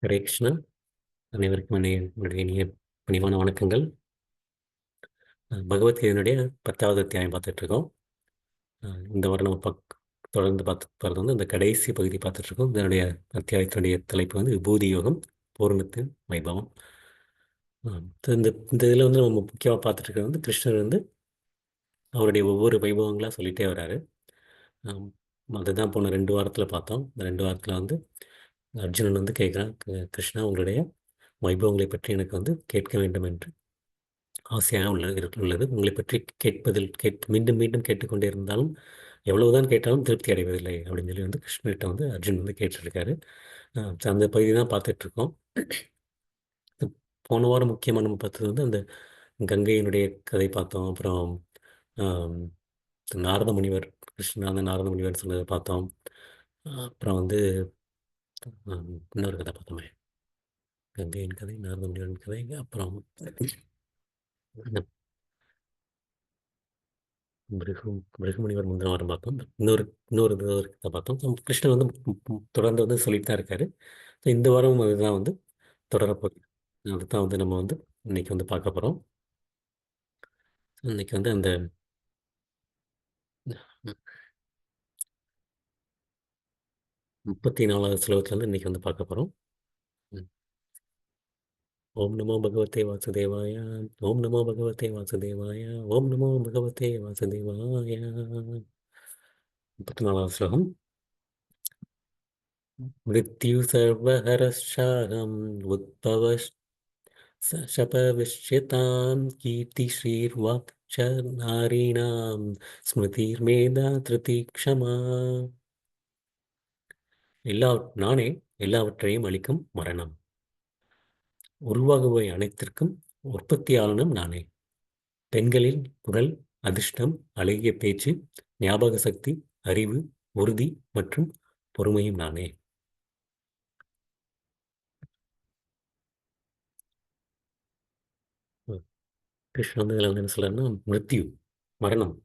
ஹரே கிருஷ்ணா. அனைவருக்கும் என்னுடைய இனிய பணிவான வணக்கங்கள். பகவத்கீதையினுடைய 10வது அத்தியாயம் பார்த்துட்டு இருக்கோம். இந்த வாரம் நம்ம தொடர்ந்து பார்த்து போகிறது வந்து இந்த கடைசி பகுதி பார்த்துட்டு இருக்கோம். இதனுடைய அத்தியாயத்தினுடைய தலைப்பு வந்து விபூதி யோகம், பூர்ணத்தின் வைபவம். இந்த இந்த இதில் வந்து நம்ம முக்கியமாக பார்த்துட்டு இருக்கிறது வந்து கிருஷ்ணர் வந்து அவருடைய ஒவ்வொரு வைபவங்களாக சொல்லிட்டே வர்றாரு. ஆம், அதுதான் போன 2 வாரத்தில் பார்த்தோம். இந்த 2 வாரத்தில் வந்து அர்ஜுனன் வந்து கேட்குறான், கிருஷ்ணா உங்களுடைய வைபவங்களை பற்றி எனக்கு வந்து கேட்க வேண்டும் என்று ஆசையாக உள்ளது. உங்களை பற்றி மீண்டும் மீண்டும் கேட்டுக்கொண்டே இருந்தாலும் எவ்வளவுதான் கேட்டாலும் திருப்தி அடைவதில்லை அப்படின்னு சொல்லி வந்து கிருஷ்ணர்கிட்ட வந்து அர்ஜுன் வந்து கேட்டுருக்காரு. அந்த பகுதி தான் பார்த்துட்ருக்கோம். போன வாரம் முக்கியமாக நம்ம பார்த்தது வந்து அந்த கங்கையினுடைய கதை பார்த்தோம். அப்புறம் ஆம், நாரத முனிவர், கிருஷ்ணன் நாரத முனிவர் சொன்னதை பார்த்தோம். அப்புறம் வந்து இன்னொரு கதை பார்த்தோமே, கங்கையின் கதை, நாரத முனிவரின் கதை. அப்புறம் அந்த மிருகமுனிவர் முந்தின வாரம் பார்த்தோம். இன்னொரு இன்னொரு இன்னொரு கதை பார்த்தோம். கிருஷ்ணன் வந்து தொடர்ந்து வந்து சொல்லிட்டு தான் இருக்காரு. இந்த வாரமும் அதுதான் வந்து தொடரப்போகுது. அதுதான் வந்து நம்ம வந்து இன்னைக்கு வந்து பார்க்க போகிறோம். இன்னைக்கு வந்து அந்த 34வது ஸ்லோகத்துலேருந்து இன்னைக்கு வந்து பார்க்க போகிறோம். ஓம் நமோ பகவதே வாசுதேவாய. ஓம் நமோ பகவதே வாசுதேவாய. ஓம் நமோ பகவதே வாசுதேவாய. 34வது ஸ்லோகம். மிருத்யு சர்வஹரஷாகம் உத்பவ शपविश्यतां कीर्तिश्रीर्वाक् च नारीणां स्मृतिर्मेधा திருதிக்ஷமா. நானே எல்லாவற்றையும் அளிக்கும் மரணம். உருவாகுவை அனைத்திற்கும் உற்பத்தியாளனும் நானே. பெண்களில் புகழ், அதிர்ஷ்டம், அழகிய பேச்சு, ஞாபக சக்தி, அறிவு, உறுதி மற்றும் பொறுமையும் நானே. கிருஷ்ணன் வந்து இதில் வந்து என்ன சொல்றாருன்னா, மிருத்யு மரணம்.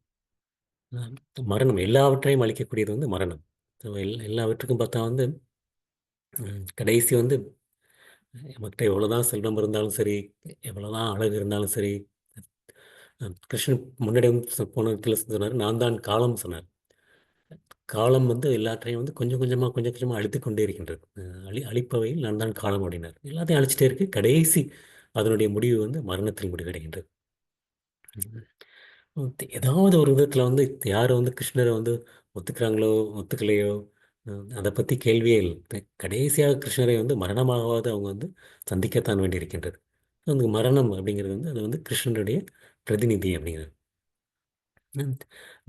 மரணம் எல்லாவற்றையும் அழிக்கக்கூடியது வந்து மரணம். எல்லாவற்றுக்கும் பார்த்தா வந்து கடைசி வந்து நம்மகிட்ட எவ்வளோதான் செல்வம் இருந்தாலும் சரி, எவ்வளோதான் அழகு இருந்தாலும் சரி, கிருஷ்ணன் முன்னாடி வந்து போன இடத்துல சொன்னார், நான் தான் காலம் சொன்னார். காலம் வந்து எல்லாற்றையும் வந்து கொஞ்சம் கொஞ்சமாக கொஞ்சம் கொஞ்சமாக அழித்து கொண்டே இருக்கின்றது. அழிப்பவையில் நான் தான் காலம் அப்படின்னார். எல்லாத்தையும் அழிச்சிட்டே இருக்கு. கடைசி அதனுடைய முடிவு வந்து மரணத்தில் முடிவடைகின்றது. ஏதாவது ஒரு விதத்தில் வந்து யார் வந்து கிருஷ்ணரை வந்து ஒத்துக்கிறாங்களோ ஒத்துக்கலையோ, அதை பற்றி கேள்வியே இல்லை. கடைசியாக கிருஷ்ணரை வந்து மரணமாகாது அவங்க வந்து சந்திக்கத்தான் வேண்டியிருக்கின்றது. அந்த மரணம் அப்படிங்கிறது வந்து அது வந்து கிருஷ்ணனுடைய பிரதிநிதி அப்படிங்கிறது. உம்,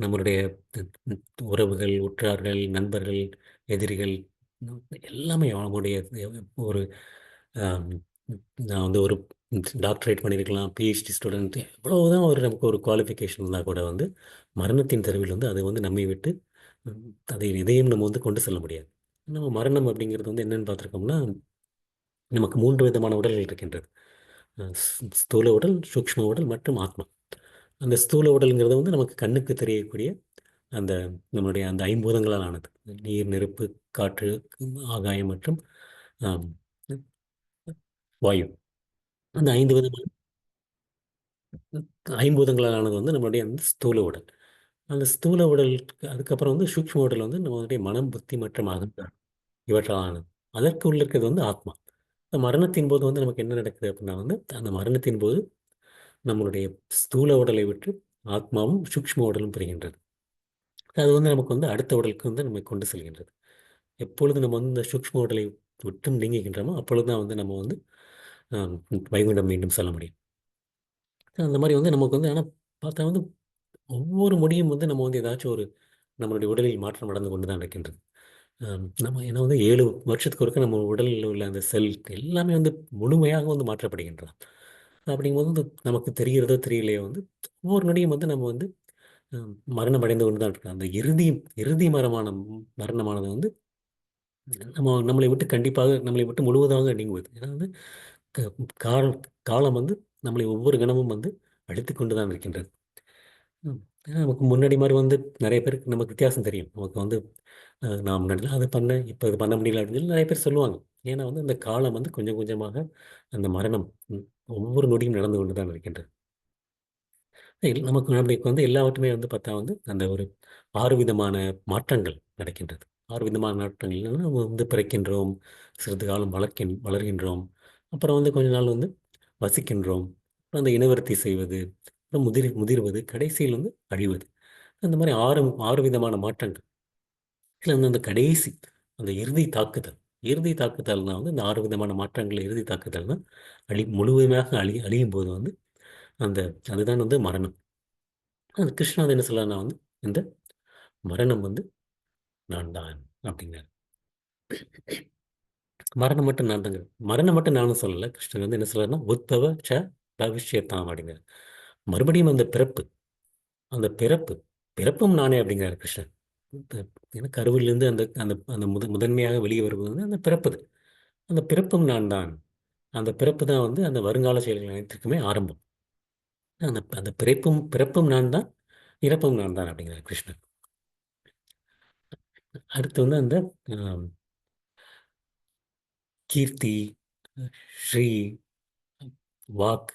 நம்மளுடைய உம், உறவுகள், உற்றார்கள், நண்பர்கள், எதிரிகள், எல்லாமே அவங்களுடைய ஒரு ஆம், நான் வந்து ஒரு டாக்டரேட் பண்ணியிருக்கலாம், பிஹெச்டி ஸ்டூடெண்ட், எவ்வளவுதான் ஒரு நமக்கு ஒரு குவாலிஃபிகேஷன் இருந்தால் கூட வந்து மரணத்தின் தெருவில் வந்து அதை வந்து நம்மை விட்டு உம், அதை இதையும் நம்ம வந்து கொண்டு செல்ல முடியாது. நம்ம மரணம் அப்படிங்கிறது வந்து என்னன்னு பார்த்துருக்கோம்னா, நமக்கு 3 விதமான உடல்கள் இருக்கின்றது. ஸ்தூல உடல், சூக்ஷ்ம உடல் மற்றும் ஆத்மா. அந்த ஸ்தூல உடல்ங்கிறது வந்து நமக்கு கண்ணுக்கு தெரியக்கூடிய அந்த நம்மளுடைய அந்த ஐம்பூதங்களால் ஆனது. நீர், நெருப்பு, காற்று, ஆகாயம் மற்றும் ஆம், வாயு. அந்த 5 விதமான ஐம்பூதங்களால் ஆனது வந்து நம்மளுடைய அந்த ஸ்தூல உடல். அந்த ஸ்தூல உடலுக்கு அதுக்கப்புறம் வந்து சூக்ஷ்ம உடல் வந்து நம்மளுடைய மனம், புத்தி மற்றும் அகங்காரம் இவற்றால் ஆனது. அதற்கு உள்ள இருக்கிறது வந்து ஆத்மா. இந்த மரணத்தின் போது வந்து நமக்கு என்ன நடக்குது அப்படின்னா வந்து அந்த மரணத்தின் போது நம்மளுடைய ஸ்தூல உடலை விட்டு ஆத்மாவும் சூக்ஷ்ம உடலும் பெறுகின்றது. அது வந்து நமக்கு வந்து அடுத்த உடலுக்கு வந்து நம்மை கொண்டு செல்கின்றது. எப்பொழுது நம்ம வந்து இந்த சூக்ஷ்ம உடலை விட்டு நீங்குகின்றோமோ அப்பொழுது தான் வந்து நம்ம வந்து ஆம், வைகுண்டம் மீண்டும் செல்ல முடியும். அந்த மாதிரி வந்து நமக்கு வந்து ஆனால் பார்த்தா வந்து ஒவ்வொரு மொழியும் வந்து நம்ம வந்து ஏதாச்சும் ஒரு நம்மளுடைய உடலில் மாற்றம் அடைந்து கொண்டு தான் இருக்கின்றது. நம்ம ஏன்னா வந்து 7 வருஷத்துக்கு ஒருக்க நம்ம உடலில் உள்ள அந்த செல் எல்லாமே வந்து முழுமையாக வந்து மாற்றப்படுகின்றன. அப்படிங்கும்போது வந்து நமக்கு தெரிகிறதோ தெரியலையோ வந்து ஒவ்வொரு நொடியும் வந்து நம்ம வந்து மரணம் அடைந்து கொண்டு தான் இருக்கோம். அந்த இறுதி இறுதி மரணமானது வந்து நம்மளை விட்டு கண்டிப்பாக நம்மளை விட்டு முழுவதாக நீங்குவது. ஏன்னா வந்து க- கால காலம் வந்து நம்மளை ஒவ்வொரு கணமும் வந்து அழித்து கொண்டு தான் இருக்கின்றது. ஏன்னா நமக்கு முன்னாடி மாதிரி வந்து நிறைய பேருக்கு நமக்கு வித்தியாசம் தெரியும். நமக்கு வந்து நான் முன்னாடி அதை பண்ணேன், இப்போ இது பண்ண முடியல அப்படின்னு சொல்லி நிறைய பேர் சொல்லுவாங்க. ஏன்னா வந்து அந்த காலம் வந்து கொஞ்சம் கொஞ்சமாக அந்த மரணம் ஒவ்வொரு நொடியும் நடந்து கொண்டு தான் இருக்கின்றது. நமக்கு நம்மளுக்கு வந்து எல்லாவற்றுமே வந்து பார்த்தா வந்து அந்த ஒரு 6 விதமான மாற்றங்கள் நடக்கின்றது. 6 விதமான மாற்றங்கள் என்னன்னா, நம்ம வந்து பிறக்கின்றோம், சிறிது காலம் வளர்கின்றோம், அப்புறம் வந்து கொஞ்ச நாள் வந்து வசிக்கின்றோம், அப்புறம் அந்த இனவிருத்தி செய்வது, அப்புறம் முதிர்வது, கடைசியில் வந்து அழிவது. அந்த மாதிரி 6 விதமான மாற்றங்கள். இதுல வந்து அந்த கடைசி அந்த இறுதி தாக்குதல். இறுதி தாக்குதல்னா வந்து இந்த 6 விதமான மாற்றங்கள் இறுதி தாக்குதல்னா முழுமையாக அழியும் போது வந்து அந்த அதுதான் வந்து மரணம். அது கிருஷ்ணா வந்து என்ன சொல்றாருன்னா வந்து இந்த மரணம் வந்து நான் தான் அப்படிங்கிறார். மரணம் மட்டும் நான் தாங்க. மரணம் மட்டும் நானும் சொல்லல. கிருஷ்ணன் வந்து என்ன சொல்றாருன்னா உத்பவ ச பவிஷ்யத்தாம் அப்படிங்கிறார். மறுபடியும் அந்த பிறப்பு, அந்த பிறப்பு, பிறப்பும் நானே அப்படிங்கிறார் கிருஷ்ணன். இப்ப ஏன்னா கருவிலிருந்து அந்த அந்த அந்த முதன்மையாக வெளியே வருவது வந்து அந்த பிறப்பு. அந்த பிறப்பும் நான் தான். அந்த பிறப்பு தான் வந்து அந்த வருங்கால செயல்கள் அனைத்திற்குமே ஆரம்பம். அந்த அந்த பிறப்பும் பிறப்பும் நான் தான், இறப்பும் நான் தான் அப்படிங்கிறார் கிருஷ்ணன். அடுத்து வந்து அந்த ஆம், கீர்த்தி, ஸ்ரீ, வாக்,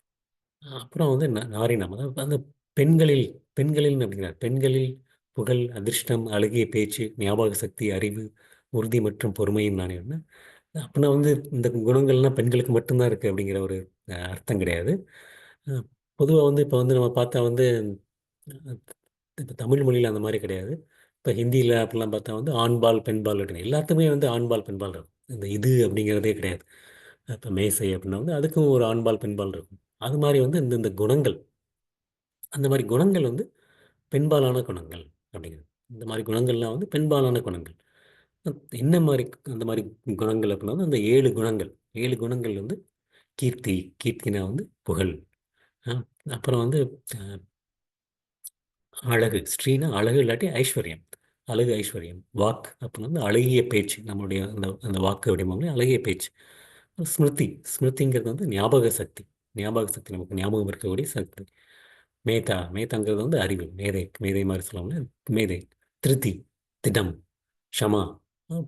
அப்புறம் வந்து நாரினம். அதாவது அந்த பெண்களில் பெண்களில் அப்படிங்கிறார். பெண்களில் புகழ், அதிர்ஷ்டம், அழகிய பேச்சு, ஞாபக சக்தி, அறிவு, உறுதி மற்றும் பொறுமையும் நானே. அப்படின்னா வந்து இந்த குணங்கள்லாம் பெண்களுக்கு மட்டும்தான் இருக்கு அப்படிங்கிற ஒரு அர்த்தம் கிடையாது. பொதுவாக வந்து இப்போ வந்து நம்ம பார்த்தா வந்து இப்போ தமிழ் மொழியில் அந்த மாதிரி கிடையாது. இப்போ ஹிந்தியில் அப்படிலாம் பார்த்தா வந்து ஆண்பால் பெண்பால் அப்படின்னு எல்லாத்துக்குமே வந்து ஆண்பால் பெண்பால் இருக்கும். இந்த இது அப்படிங்கிறதே கிடையாது. இப்போ மேசை அப்படின்னா வந்து அதுக்கும் ஒரு ஆண்பால் பெண்பால் இருக்கும். அது மாதிரி வந்து இந்த இந்த குணங்கள், அந்த மாதிரி குணங்கள் வந்து பெண்பாலான குணங்கள் அப்படிங்கிறது. இந்த மாதிரி குணங்கள்லாம் வந்து பெண்பாலான குணங்கள். என்ன மாதிரி அந்த மாதிரி குணங்கள் அப்படின்னா வந்து அந்த 7 குணங்கள். 7 குணங்கள் வந்து கீர்த்தி, கீர்த்தினா வந்து புகழ். அ அப்புறம் வந்து அ அழகு, ஸ்ரீனா அழகு இல்லாட்டி ஐஸ்வர்யம். அழகு, ஐஸ்வர்யம். வாக் அப்புறம் வந்து அழகிய பேச்சு. நம்மளுடைய அந்த அந்த வாக்கு வடிவங்களே அழகிய பேச்சு. ஸ்மிருதி, ஸ்மிருதிங்கிறது வந்து ஞாபக சக்தி. ஞாபக சக்தி நமக்கு ஞாபகம் இருக்கக்கூடிய சக்தி. மேதாங்கிறது வந்து அறிவு. மேதை, மேதை மாதிரி சொல்லுவாங்க. மேதை. திருத்தி, திடம், க்ஷமா,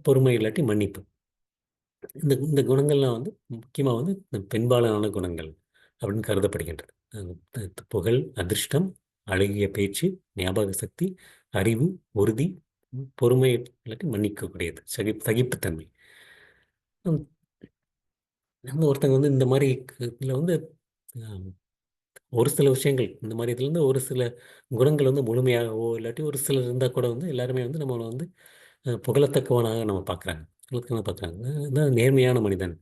பொறுமை இல்லாட்டி மன்னிப்பு. இந்த இந்த குணங்கள்லாம் வந்து முக்கியமாக வந்து இந்த பெண்பாலான குணங்கள் அப்படின்னு கருதப்படுகின்றது. புகழ், அதிர்ஷ்டம், அழகிய பேச்சு, ஞாபக சக்தி, அறிவு, உறுதி, பொறுமை இல்லாட்டி மன்னிக்கக்கூடியது, சகிப்புத்தன்மை. ஹம், நம்ம ஒருத்தங்க வந்து இந்த மாதிரி இதில் வந்து ஆம், ஒரு சில விஷயங்கள் இந்த மாதிரி இதுலேருந்து ஒரு சில குணங்கள் வந்து முழுமையாகவோ இல்லாட்டி ஒரு சிலர் இருந்தால் கூட வந்து எல்லாருமே வந்து நம்மளை வந்து புகழத்தக்கவனாக நம்ம பார்க்குறாங்க. புகழத்தக்கவனாக பார்க்குறாங்க. அதான் நேர்மையான மனிதன்,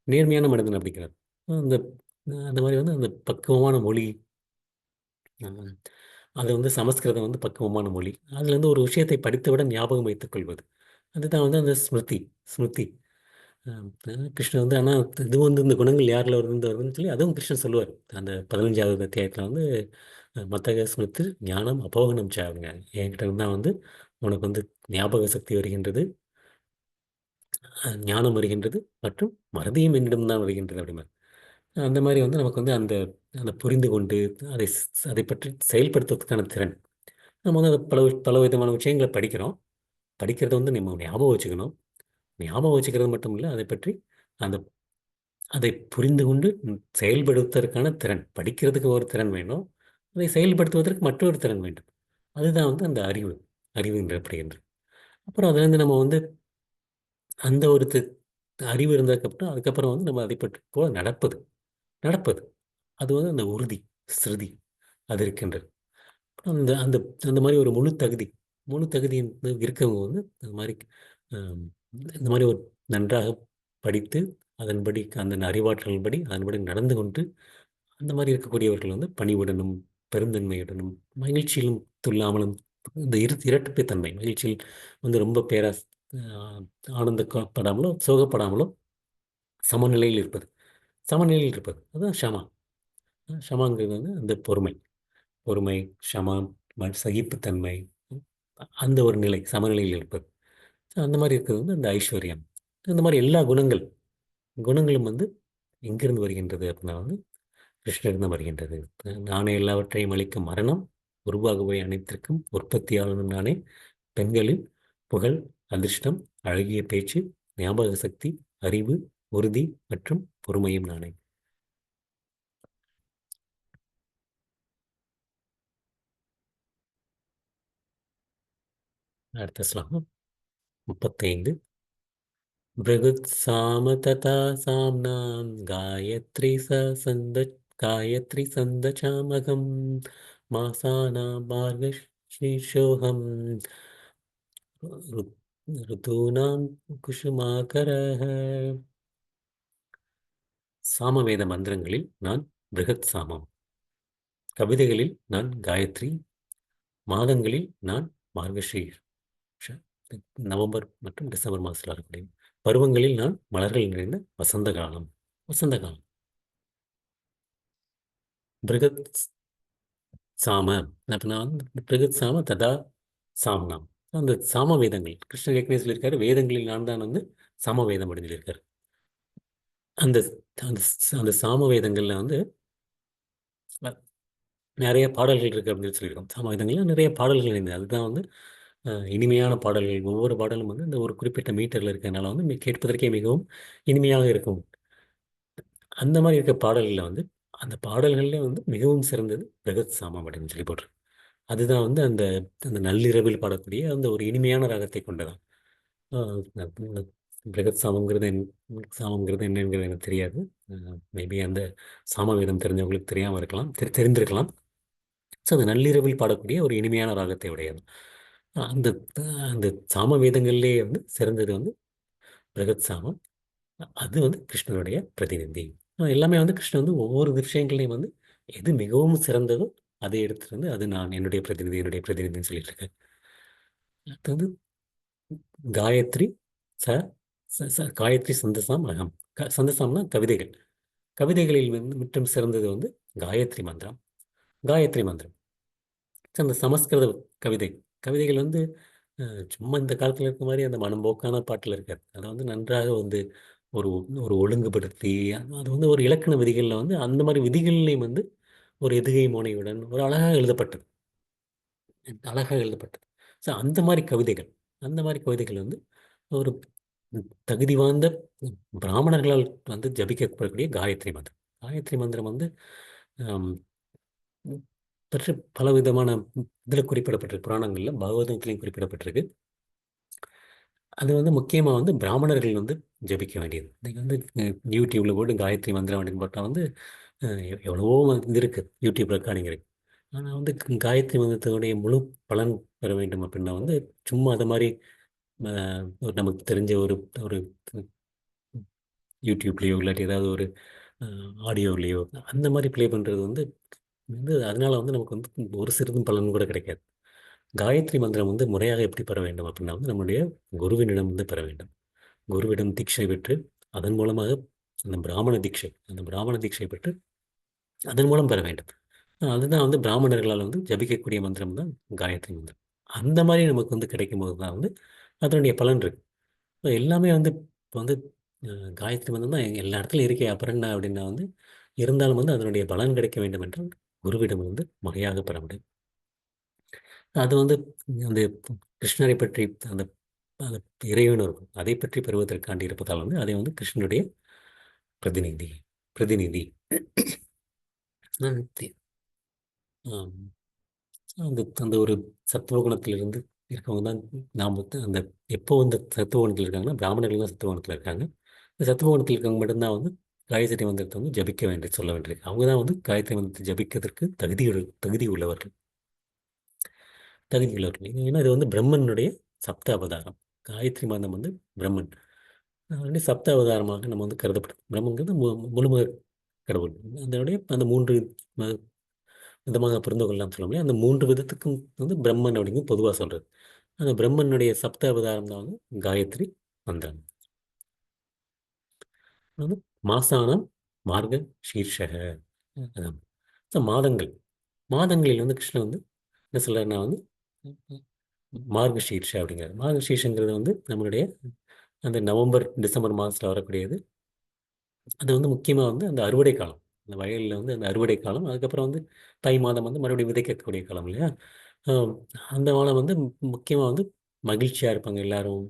நேர்மையான மனிதன் அப்படிங்கிறார். அந்த அந்த மாதிரி வந்து அந்த பக்குவமான மொழி, அஹ், அது வந்து சமஸ்கிருதம் வந்து பக்குவமான மொழி. அதுல இருந்து ஒரு விஷயத்தை படித்தவுடன் ஞாபகம் வைத்துக் கொள்வது, அதுதான் வந்து அந்த ஸ்மிருதி. ஸ்மிருதி. கிருஷ்ணன் வந்து ஆனால் இது வந்து இந்த குணங்கள் யாரில் வருதுன்னு சொல்லி அதுவும் கிருஷ்ணன் சொல்லுவார். அந்த 15வது அத்தியாயத்தில் வந்து மத்தக ஸ்மிருதி ஞானம் அபோகனம் சாவுங்க. என்கிட்ட இருந்தால் வந்து உனக்கு வந்து ஞாபக சக்தி வருகின்றது, ஞானம் வருகின்றது, மற்றும் மறதியும் என்னிடம் தான் வருகின்றது அப்படிமா. அந்த மாதிரி வந்து நமக்கு வந்து அந்த அந்த புரிந்து கொண்டு அதை அதை பற்றி செயல்படுத்துவதற்கான திறன். நம்ம வந்து பல பல விதமான விஷயங்களை படிக்கிறோம். படிக்கிறத வந்து நம்ம ஞாபகம் வச்சுக்கணும். ஞாபகம் வச்சுக்கிறது மட்டும் இல்லை, அதை பற்றி அந்த அதை புரிந்து கொண்டு செயல்படுத்துவதற்கான திறன். படிக்கிறதுக்கு ஒரு திறன் வேணும், அதை செயல்படுத்துவதற்கு மற்றொரு திறன் வேண்டும். அதுதான் வந்து அந்த அறிவு. அறிவு என்றப்படுகின்றது. அப்புறம் அதுலேருந்து நம்ம வந்து அந்த ஒரு அறிவு இருந்ததுக்கப்புறம் அதுக்கப்புறம் வந்து நம்ம அதை பற்றி போல நடப்பது. நடப்பது அது வந்து அந்த உறுதி, ஸ்ருதி, அது இருக்கின்றது. அந்த அந்த அந்த மாதிரி ஒரு முழு தகுதி இருக்கவங்க வந்து இந்த மாதிரி ஆம், இந்த மாதிரி ஒரு நன்றாக படித்து அதன்படி அந்த அறிவாற்றல்படி அதன்படி நடந்து கொண்டு அந்த மாதிரி இருக்கக்கூடியவர்கள் வந்து பணிவுடனும் பெருந்தன்மையுடனும் மகிழ்ச்சியிலும் துள்ளாமலும் இந்த இரட்டுப்பை தன்மை மகிழ்ச்சியில் வந்து ரொம்ப ஆஹ், ஆனந்தப்படாமலோ சோகப்படாமலோ சமநிலையில் இருப்பது. சமநிலையில் இருப்பது அதுதான் ஷமா. ஷமாங்கிறது வந்து அந்த பொறுமை. பொறுமை, க்ஷமம், சகிப்புத்தன்மை, அந்த ஒரு நிலை, சமநிலையில் இருப்பது. அந்த மாதிரி இருக்கிறது வந்து அந்த ஐஸ்வர்யம். இந்த மாதிரி எல்லா குணங்களும் வந்து எங்கிருந்து வருகின்றது அப்படின்னா வந்து கிருஷ்ணரிடம் வருகின்றது. நானே எல்லாவற்றையும் அளிக்கும் மரணம், உருவாகவே அனைத்திற்கும் உற்பத்தியாளனும் நானே, பெண்களில் புகழ், அதிர்ஷ்டம், அழகிய பேச்சு, ஞாபக சக்தி, அறிவு, உறுதி மற்றும் பொறுமையும் நானே. அடுத்த ஸ்லோகம் 35. பிருகுத்சாம ததா சாம்னாம் காயத்ரி சந்த காயத்ரி சந்தசாமகம் மாசானா மார்கஷீர்ஷோகம் ருதூனாம் குசுமாகரஹ. சாமவேத மந்திரங்களில் நான் பிருகத் சாமம், கவிதைகளில் நான் காயத்ரி, மாதங்களில் நான் மார்கஷீர், நவம்பர் மற்றும் டிசம்பர் மாதத்தில் வரக்கூடிய பருவங்களில் நான் மலர்கள் நிறைந்த வசந்த காலம். வசந்த காலம். பிருகத் சாம அப்படின்னா வந்து பிருகத் சாம ததா சாம்னாம். அந்த சாம வேதங்கள் கிருஷ்ணர் ஏற்கனவே சொல்லியிருக்காரு, வேதங்களில் நான் தான் வந்து சாம வேதம் அப்படின்னு சொல்லியிருக்காரு. அந்த அந்த அந்த சாம வேதங்கள்ல வந்து நிறைய பாடல்கள் இருக்கு அப்படின்னு சொல்லியிருக்கோம். சாம வேதங்கள்ல நிறைய பாடல்கள் இருந்தது. அதுதான் வந்து இனிமையான பாடல்கள். ஒவ்வொரு பாடலும் வந்து இந்த ஒரு குறிப்பிட்ட மீட்டர்ல இருக்கிறதுனால வந்து கேட்பதற்கே மிகவும் இனிமையாக இருக்கும். அந்த மாதிரி இருக்க பாடல்களில் வந்து அந்த பாடல்கள்ல வந்து மிகவும் சிறந்தது பிரகத் சாமம் அப்படின்னு சொல்லி போட்டிருக்கு. அதுதான் வந்து அந்த அந்த நள்ளிரவில் பாடக்கூடிய அந்த ஒரு இனிமையான ராகத்தை கொண்டதான். பிரகத் சாமங்கிறது சாமங்கிறது என்னங்கிறது எனக்கு தெரியாது. மேபி அந்த சாமவேதம் தெரிஞ்சவங்களுக்கு தெரியாமல் இருக்கலாம், தெரிந்திருக்கலாம். ஸோ அது நள்ளிரவில் பாடக்கூடிய ஒரு இனிமையான ராகத்தை உடையது. அந்த அந்த சாம வேதங்கள்லேயே வந்து சிறந்தது வந்து பிரகத் சாமம். அது வந்து கிருஷ்ணனுடைய பிரதிநிதி. எல்லாமே வந்து கிருஷ்ணன் வந்து ஒவ்வொரு விஷயங்களையும் வந்து எது மிகவும் சிறந்ததோ அதை எடுத்துட்டு வந்து அது நான் என்னுடைய பிரதிநிதி, என்னுடைய பிரதிநிதின்னு சொல்லிட்டு இருக்கேன். அடுத்து வந்து காயத்ரி ச காயத்ரி சந்தசாம் அகம். சந்தசாம்னா கவிதைகள். கவிதைகளில் வந்து மிற்றும் சிறந்தது வந்து காயத்ரி மந்திரம். காயத்ரி மந்திரம் அந்த சமஸ்கிருத கவிதை. கவிதைகள் வந்து சும்மா இந்த காலத்தில் இருக்க மாதிரி அந்த மனம்போக்கான பாட்டில் இருக்காது. அதை வந்து நன்றாக வந்து ஒரு ஒரு ஒழுங்குபடுத்தி அது வந்து ஒரு இலக்கண விதிகளில் வந்து அந்த மாதிரி விதிகள்லையும் வந்து ஒரு எதுகை மோனையுடன் ஒரு அழகாக எழுதப்பட்டது. அழகாக எழுதப்பட்டது. ஸோ அந்த மாதிரி கவிதைகள், அந்த மாதிரி கவிதைகள் வந்து ஒரு தகுதி வாய்ந்த பிராமணர்களால் வந்து ஜபிக்கப்படக்கூடிய காயத்ரி மந்திரம். காயத்ரி மந்திரம் வந்து ஆம், பற்றி பல விதமான இதில் குறிப்பிடப்பட்டிருக்கு. புராணங்களில் பகவதத்திலையும் குறிப்பிடப்பட்டிருக்கு. அது வந்து முக்கியமாக வந்து பிராமணர்கள் வந்து ஜபிக்க வேண்டியது. நீங்கள் வந்து யூடியூப்ல போட்டு காயத்ரி மந்திரம் அப்படின்னு போட்டால் வந்து எவ்வளவோ இது இருக்குது, யூடியூப் ரெக்கார்டிங் இருக்குது. ஆனால் வந்து காயத்ரி மந்திரத்தினுடைய முழு பலன் பெற வேண்டும் அப்படின்னா வந்து சும்மா அது மாதிரி ஒரு நமக்கு தெரிஞ்ச ஒரு ஒரு யூடியூப்லேயோ இல்லாட்டி ஏதாவது ஒரு ஆடியோவிலேயோ அந்த மாதிரி ப்ளே பண்ணுறது வந்து வந்து அதனால வந்து நமக்கு வந்து ஒரு சிறிதும் பலன் கூட கிடைக்காது. காயத்ரி மந்திரம் வந்து முறையாக எப்படி பெற வேண்டும் அப்படின்னா வந்து நம்முடைய குருவினிடம் வந்து பெற வேண்டும். குருவிடம் தீட்சை பெற்று அதன் மூலமாக அந்த பிராமண தீட்சை பெற்று அதன் மூலம் பெற வேண்டும். அதுதான் வந்து பிராமணர்களால் வந்து ஜபிக்கக்கூடிய மந்திரம் தான் காயத்ரி மந்திரம். அந்த மாதிரி நமக்கு வந்து கிடைக்கும் போது தான் வந்து அதனுடைய பலன் இருக்கு. இப்போ எல்லாமே வந்து இப்போ வந்து காயத்ரி மந்திரம் தான் எல்லா இடத்துலையும் இருக்கே, அப்புறம் என்ன அப்படின்னா வந்து இருந்தாலும் வந்து அதனுடைய பலன் கிடைக்க வேண்டும் என்றால் குருவிடம் வந்து முறையாக பெற முடியும். அது வந்து அந்த கிருஷ்ணரை பற்றி அந்த அந்த இறைவனர் அதை பற்றி பெறுவதற்காண்டி இருப்பதால் வந்து அதை வந்து கிருஷ்ணனுடைய பிரதிநிதி பிரதிநிதி ஆம். அந்த அந்த ஒரு சத்துவ குணத்திலிருந்து இருக்கவங்க தான் நாம் வந்து அந்த எப்போ வந்து சத்துவ குணத்தில் இருக்காங்கன்னா பிராமணர்கள் தான் சத்துவ குணத்தில் இருக்காங்க. இந்த சத்துவ குணத்தில் இருக்கவங்க மட்டும்தான் வந்து காயத்ரி மந்திரத்தை வந்து ஜபிக்க வேண்டிய சொல்ல வேண்டியிருக்கு. அவங்க தான் வந்து காயத்ரி மந்திரத்தை ஜபிக்கிறதுக்கு தகுதி உள்ளவர்கள். தகுதி உள்ளவர்கள். ஏன்னா இது வந்து பிரம்மனுடைய சப்த அவதாரம். காயத்ரி மந்திரம் வந்து பிரம்மன் அதனுடைய சப்த அவதாரமாக நம்ம வந்து கருதப்படுது. பிரம்மங்கிறது முழுமுதற் கடவுள். அதனுடைய அந்த மூன்று விதமாக புரிந்து கொள்ளலாம் சொல்ல முடியும். அந்த மூன்று விதத்துக்கும் வந்து பிரம்மன் அப்படிங்கிறது பொதுவாக சொல்றது. அந்த பிரம்மனுடைய சப்த அவதாரம் தான் வந்து காயத்ரி மந்திரம். வந்து மாசானம் மார்க சீர்ஷக. அதான். So, மாதங்கள் மாதங்களில் வந்து கிருஷ்ணன் வந்து என்ன சொல்றாருன்னா வந்து மார்க சீர்ஷ அப்படிங்கிறது. மார்க சீர்ஷங்கிறது வந்து நம்மளுடைய அந்த நவம்பர் டிசம்பர் மாதத்தில் வரக்கூடியது. அது வந்து முக்கியமாக வந்து அந்த அறுவடை காலம். அந்த வயலில் வந்து அந்த அறுவடை காலம். அதுக்கப்புறம் வந்து தை மாதம் வந்து மறுபடியும் விதைக்கக்கூடிய காலம் இல்லையா? ஆம், அந்த காலம் வந்து முக்கியமாக வந்து மகிழ்ச்சியாக இருப்பாங்க எல்லாரும்.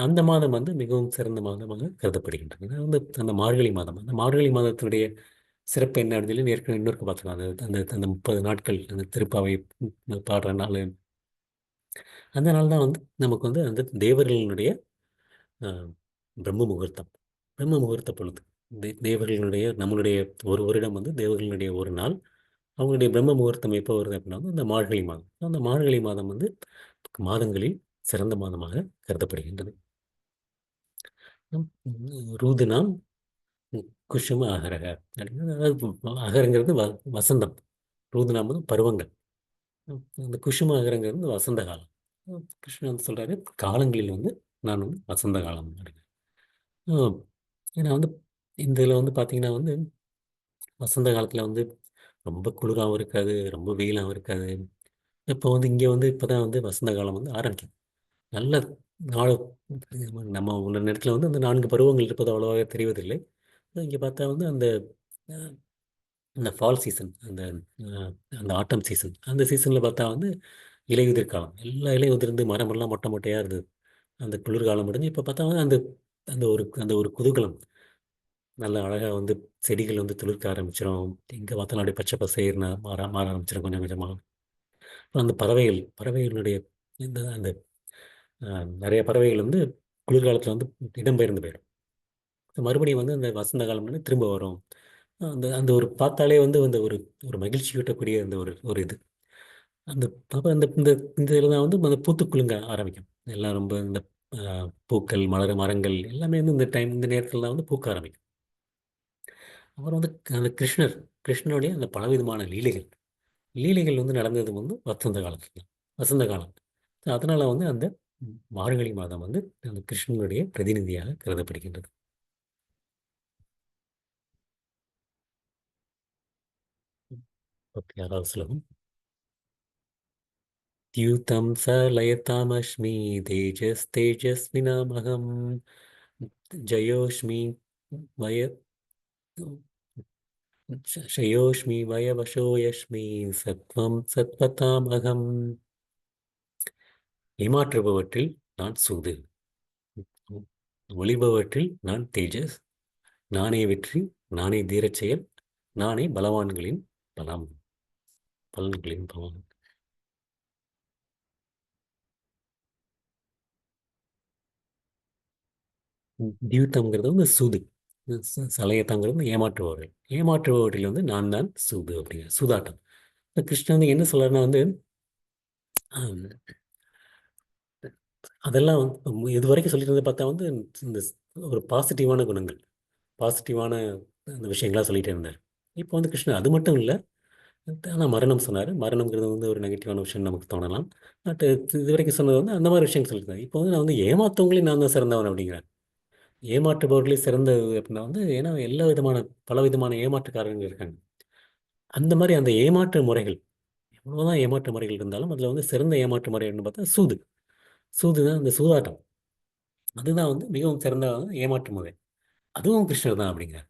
அந்த மாதம் வந்து மிகவும் சிறந்த மாதமாக கருதப்படுகின்றது. இது வந்து அந்த மார்கழி மாதம். அந்த மார்கழி மாதத்தினுடைய சிறப்பு என்ன அப்படின்னு சொல்லி ஏற்கனவே இன்னொருக்கு பார்த்துக்கலாம். அந்த அந்த அந்த 30 நாட்கள் அந்த திருப்பாவை பாடுற நாள். அந்த நாள் தான் வந்து நமக்கு வந்து அந்த தேவர்களினுடைய அஹ், பிரம்ம முகூர்த்தம். பிரம்ம முகூர்த்த பொழுது தேவர்களுடைய நம்மளுடைய ஒரு வருடம் வந்து தேவர்களுடைய ஒரு நாள். அவங்களுடைய பிரம்ம முகூர்த்தம் எப்போ வருது அப்படின்னா வந்து அந்த மார்கழி மாதம். அந்த மார்கழி மாதம் வந்து மாதங்களில் சிறந்த மாதமாக கருதப்படுகின்றது. உம் ரூதுனாம் குஷும அகரக அப்படிங்கிறது, அதாவது அகரங்கிறது வசந்தம். ரூதுனாம் வந்து பருவங்கள். அந்த குஷும அகரங்கிறது வந்து வசந்த காலம். கிருஷ்ணன் வந்து சொல்றாரு, காலங்களில் வந்து நான் வந்து வசந்த காலம் அப்படின்னு. ஹம், ஏன்னா வந்து இந்த இதில் வந்து பார்த்தீங்கன்னா வந்து வசந்த காலத்தில் வந்து ரொம்ப குளிராகவும் இருக்காது, ரொம்ப வெயிலாகவும் இருக்காது. இப்போ வந்து இங்கே வந்து இப்போ தான் வந்து வசந்த காலம் வந்து ஆரம்பிக்குது. நல்ல நாள். நம்ம உள்ள நேரத்தில் வந்து அந்த 4 பருவங்கள் இருப்பது அவ்வளோவா தெரிவதில்லை. இங்கே பார்த்தா வந்து அந்த அஹ், அந்த ஃபால் சீசன், அந்த அஹ், அந்த ஆட்டம் சீசன், அந்த சீசனில் பார்த்தா வந்து இலையுதிர் காலம். எல்லா இலையும் உதிர்ந்து மரமெல்லாம் மொட்டை மொட்டையாக இருந்தது. அந்த குளிர்காலம் முடிஞ்சு இப்போ பார்த்தா வந்து அந்த அந்த ஒரு குதூகலம். நல்ல அழகாக வந்து செடிகள் வந்து துளிர்க்க ஆரம்பிச்சிடும். எங்கே பார்த்தாலும் அப்படியே பச்சை பசேர்னு மாற மாற ஆரம்பிச்சிடும் கொஞ்சம் கொஞ்சமாக. அப்புறம் அந்த பறவைகளுடைய இந்த அந்த நிறைய பறவைகள் வந்து குளிர்காலத்தில் வந்து இடம்பெயர்ந்து போயிடும். மறுபடியும் வந்து அந்த வசந்த காலம் வந்து திரும்ப வரும். அந்த அந்த ஒரு பார்த்தாலே வந்து அந்த ஒரு ஒரு மகிழ்ச்சி ஊட்டக்கூடிய அந்த ஒரு ஒரு இது. அந்த அப்புறம் இந்த இந்த இந்த இதில் தான் வந்து அந்த பூத்து குலுங்க ஆரம்பிக்கும். எல்லாம் ரொம்ப இந்த பூக்கள், மரங்கள் எல்லாமே வந்து இந்த நேரத்தில் தான் வந்து பூக்க ஆரம்பிக்கும். அப்புறம் வந்து அந்த கிருஷ்ணனுடைய அந்த பலவிதமான லீலைகள் வந்து நடந்தது வந்து வசந்த காலத்துல தான். வசந்த காலம். அதனால வந்து அந்த மார்கழி மாதம் வந்து அந்த கிருஷ்ணனுடைய பிரதிநிதியாக கருதப்படுகின்றது. ஓகே, யாராவது சொல்லுங்க. द्यूतं सलयतामस्मि तेजस्तेजस्विनामहं जयोष्मि वय शयोष्मि वयवशो यस्मि सत्वं सत्वतामहम्. ஏமாற்றுபவற்றில் நான் சூது, ஒளிபவற்றில் நான் தேஜஸ், நானே வெற்றி, நானே தீரச் செயல், நானே பலவான்களின் பலம், பலன்களின் பலம். தியூத்தம்ங்கிறது வந்து சூது. சலையத்தாங்கிறது வந்து ஏமாற்றுபவர்கள். ஏமாற்றுபவற்றில் வந்து நான் தான் சூது அப்படிங்கிற சூதாட்டம். இப்ப கிருஷ்ணன் வந்து என்ன சொல்றாருன்னா வந்து ஆம், அதெல்லாம் வந்து இது வரைக்கும் சொல்லிட்டு இருந்தது பார்த்தா வந்து இந்த ஒரு பாசிட்டிவான குணங்கள், பாசிட்டிவான அந்த விஷயங்களா சொல்லிட்டே இருந்தார். இப்போ வந்து கிருஷ்ணன் அது மட்டும் இல்லை, ஆனால் மரணம் சொன்னார். மரணம்ங்கிறது வந்து ஒரு நெகட்டிவான விஷயம் நமக்கு தோணலாம். பட் இது வரைக்கும் சொன்னது வந்து அந்த மாதிரி விஷயம் சொல்லியிருந்தார். இப்போ வந்து நான் வந்து ஏமாத்தவங்களே நான் தான் சிறந்தவன் அப்படிங்கிறார். ஏமாற்றுபவர்களே சிறந்தது அப்படின்னா வந்து ஏன்னா எல்லா விதமான பல விதமான ஏமாற்றுக்காரர்கள் இருக்காங்க. அந்த மாதிரி அந்த ஏமாற்று முறைகள், எவ்வளவுதான் ஏமாற்று முறைகள் இருந்தாலும் அதில் வந்து சிறந்த ஏமாற்று முறைன்னு பார்த்தா சூது. சூது தான் அந்த சூதாட்டம். அதுதான் வந்து மிகவும் சிறந்த ஏமாற்று முறை. அதுவும் கிருஷ்ணர் தான் அப்படிங்கிறார்.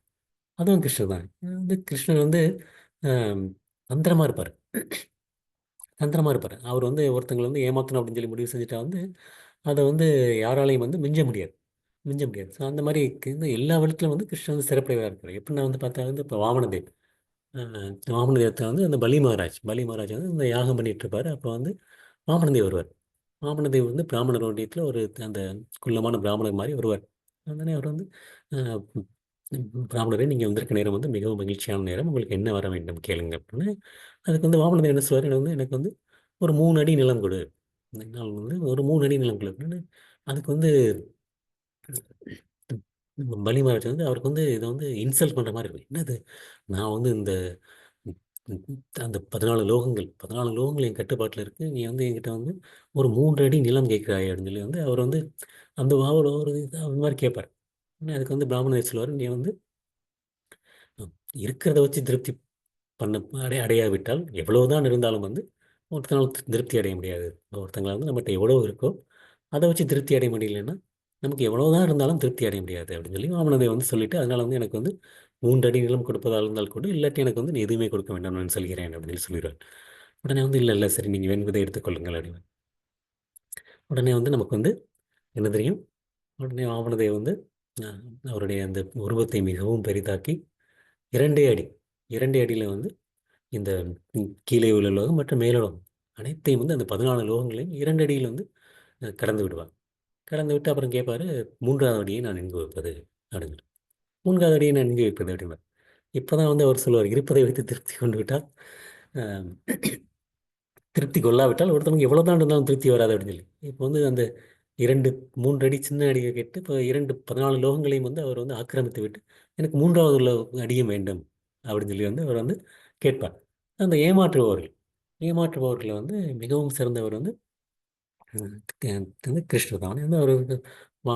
அதுவும் கிருஷ்ணர் தான். வந்து கிருஷ்ணர் வந்து ஆம், தந்திரமா இருப்பார். தந்திரமா இருப்பார். அவர் வந்து ஒருத்தங்களை வந்து ஏமாத்தணும் அப்படின்னு சொல்லி முடிவு செஞ்சுட்டா வந்து அதை வந்து யாராலையும் வந்து மிஞ்ச முடியாது. மிஞ்ச முடியாது. ஸோ அந்த மாதிரி இந்த எல்லா விதத்திலும் வந்து கிருஷ்ணன் வந்து சிறப்புடையதாக இருப்பார். எப்படின்னா வந்து பார்த்தா வந்து இப்போ வாமனதேவ், வாமனதேவத்தை வந்து அந்த பலி மகாராஜ் வந்து இந்த யாகம் பண்ணிட்டு இருப்பாரு. அப்போ வந்து வாமனதேவ் வருவார். வாமனதேவ் வந்து பிராமணர் வண்டியத்தில் ஒரு அந்த குள்ளமான பிராமணர் மாதிரி வருவார். அதனே அவர் வந்து அஹ், பிராமணரே நீங்கள் வந்திருக்க நேரம் வந்து மிகவும் மகிழ்ச்சியான நேரம், உங்களுக்கு என்ன வர வேண்டும் கேளுங்க அப்படின்னு. அதுக்கு வந்து வாமனதேவ் என்ன சொல்வார், எனக்கு வந்து ஒரு 3 அடி நிலம் கொடு. என்னால் வந்து ஒரு 3 அடி நிலம் கொடு அப்படின்னு. அதுக்கு வந்து பலி மகாராஜ் வந்து அவருக்கு வந்து இதை வந்து இன்சல்ட் பண்ணுற மாதிரி இருக்கும். என்னது, நான் வந்து இந்த அந்த 14 லோகங்கள் என் கட்டுப்பாட்டில் இருக்கு, நீ வந்து என்கிட்ட வந்து ஒரு 3 அடி நிலம் கேட்கிறாய் அப்படின்னு சொல்லி வந்து அவர் வந்து அந்த ஒரு அந்த மாதிரி கேட்பார். உடனே அதுக்கு வந்து பிராமணர் சொல்லுவார், நீ வந்து இருக்கிறத வச்சு திருப்தி பண்ண அடையாவிட்டால் எவ்வளவுதான் இருந்தாலும் வந்து ஒருத்தனால திருப்தி அடைய முடியாது. ஒருத்தங்களை வந்து நம்மகிட்ட எவ்வளோ இருக்கோ அதை வச்சு திருப்தி அடைய முடியலன்னா நமக்கு எவ்வளவுதான் இருந்தாலும் திருப்தி அடைய முடியாது அப்படின்னு சொல்லி வாமனதை வந்து சொல்லிட்டு, அதனால வந்து எனக்கு வந்து 3 அடி நிலம் கொடுப்பதாக இருந்தால் கூட, இல்லாட்டி எனக்கு வந்து நீ எதுவுமே கொடுக்க வேண்டாம் நான் சொல்கிறேன் அப்படின்னு சொல்லி சொல்லிடுவார். உடனே வந்து இல்லை இல்லை சரி நீங்கள் வேண்டுவதை எடுத்துக்கொள்ளுங்கள் அப்படின்னு. உடனே வந்து நமக்கு வந்து என்ன தெரியும், உடனே வாமனதேவர் வந்து அஹ், அவருடைய அந்த உருவத்தை மிகவும் பெரிதாக்கி இரண்டே அடி, இரண்டே அடியில் வந்து இந்த கீழே உள்ள லோகம் மற்றும் மேலுலகம் அனைத்தையும் வந்து அந்த 14 லோகங்களையும் இரண்டு அடியில் வந்து கடந்து விடுவார். கடந்து விட்டு அப்புறம் கேட்பாரு, மூன்றாவது அடியை நான் எங்கு வைப்பது அப்படின்னு. மூன்றாவது அடியை நான் எங்கு வைப்பது அப்படின்னா இப்போதான் வந்து அவர் சொல்லுவார், இருப்பதை வைத்து திருப்தி கொண்டு விட்டால் அஹ், திருப்தி கொள்ளாவிட்டால் ஒருத்தவங்க எவ்வளோதான் இருந்தாலும் திருப்தி வராது அப்படின்னு சொல்லி இப்போ வந்து அந்த இரண்டு மூன்று அடி சின்ன அடியை கேட்டு இப்போ 14 லோகங்களையும் வந்து அவர் வந்து ஆக்கிரமித்து விட்டு எனக்கு மூன்றாவது அடியும் வேண்டும் அப்படின்னு சொல்லி வந்து அவர் வந்து கேட்பார். அந்த ஏமாற்றுபவர்கள் வந்து மிகவும் சிறந்தவர் வந்து வந்து கிருஷ்ணர் தான் வந்து அவர் வா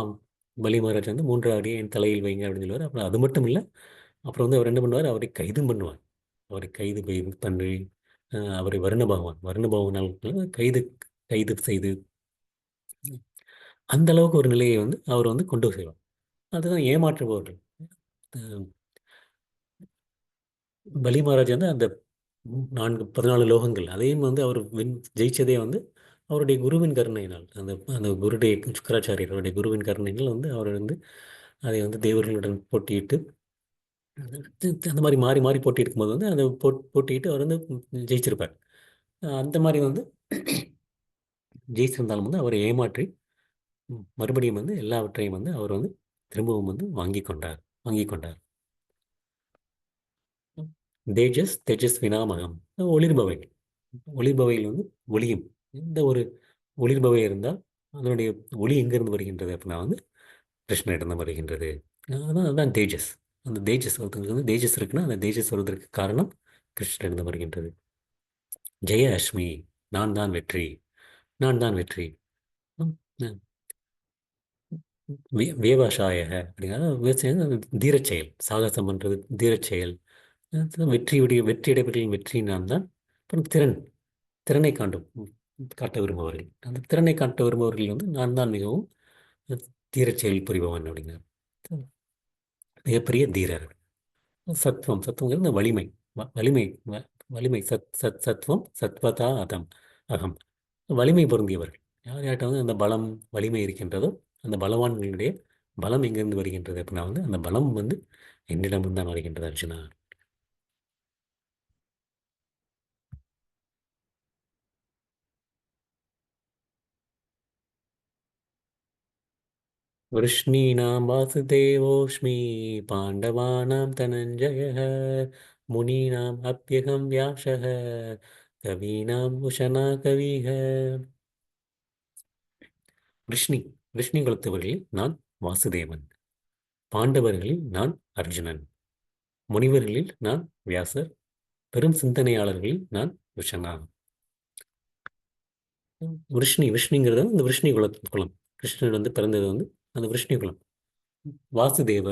பலி மகாராஜ் வந்து மூன்றாவது அடியை என் தலையில் வைங்க அப்படின்னு சொல்லுவார். அப்புறம் அது மட்டும் இல்லை, அப்புறம் வந்து அவர் என்ன பண்ணுவார், அவரை கைதும் பண்ணுவார். அவரை பண்ணி அவரை வருண பகவானால் கைது கைது செய்து அந்த அளவுக்கு ஒரு நிலையை வந்து அவர் வந்து கொண்டு செய்வார். அதுதான் ஏமாற்றுபவர்கள். அஹ் பலி மகாராஜ் வந்து அந்த 14 லோகங்கள் அதையும் வந்து அவர் ஜெயிச்சதே வந்து அவருடைய குருவின் கருணையினால். அந்த அந்த குருடைய சுக்கராச்சாரியர் அவருடைய குருவின் கருணையினால் வந்து அவர் வந்து அதை வந்து தேவர்களுடன் போட்டியிட்டு அந்த மாதிரி மாறி மாறி போட்டி இருக்கும்போது வந்து அந்த போட்டியிட்டு அவர் வந்து ஜெயிச்சிருப்பார். அந்த மாதிரி வந்து ஜெயிச்சிருந்தாலும் வந்து அவரை ஏமாற்றி மறுபடியும் வந்து எல்லாவற்றையும் வந்து அவர் வந்து திரும்பவும் வந்து வாங்கி கொண்டார். தேஜஸ் தேஜஸ் வினாமகம் ஒளிர்பவை. ஒளிர்பவையில் வந்து ஒளியும் எந்த ஒரு ஒளிர்பவை இருந்தால் அதனுடைய ஒளி எங்கிருந்து வருகின்றது அப்படின்னா வந்து கிருஷ்ணனிடம் வருகின்றது. அதான் தேஜஸ். அந்த தேஜஸ் ஒருத்தங்களுக்கு வந்து தேஜஸ் இருக்குன்னா அந்த தேஜஸ் வருவதற்கு காரணம் கிருஷ்ணனிடம் வருகின்றது. ஜெய அஷ்மி, நான் தான் வெற்றி, நான் தான் வெற்றி. ம், ம். வேவாஷாய அப்படிங்கிறது விவசாயம் தீரச் செயல், சாகசம் பண்ணுறது தீரச் செயல். அதுதான் வெற்றி இடைவெளியின் வெற்றி நான் தான். அப்புறம் திறனை காட்ட விரும்புபவர்கள். அந்த திறனை காட்ட விரும்புபவர்கள் வந்து நான் தான் மிகவும் தீரச் செயல் புரிபவன் அப்படிங்கிறார். மிகப்பெரிய தீரர். சத்துவங்கிறது இந்த வலிமை. வலிமை வலிமை சத்வம் சத்வதா அகம். வலிமை பொருந்தியவர்கள். யார்கிட்ட வந்து அந்த பலம் வலிமை இருக்கின்றதோ அந்த பலவான்களுடைய பலம் எங்கிருந்து வருகின்றது அப்படின்னா வந்து அந்த பலம் வந்து என்னிடமும் தான் வருகின்றது அர்ஜுனா. वृष्णीनां वासुदेवोऽस्मि पाण्डवानां धनञ्जयः मुनीनाम् अप्यहं व्यासः कवीनाम् उशना कविः. விஷ்ணி விஷ்ணு குலத்தவர்களில் நான் வாசுதேவன், பாண்டவர்களில் நான் அர்ஜுனன், முனிவர்களில் நான் வியாசர், பெரும் சிந்தனையாளர்களில் நான் விஷனா. விஷ்ணுங்கிறது வந்து இந்த விஷ்ணு குலம். கிருஷ்ணன் வந்து பிறந்தது வந்து அந்த விஷ்ணு குலம். வாசுதேவ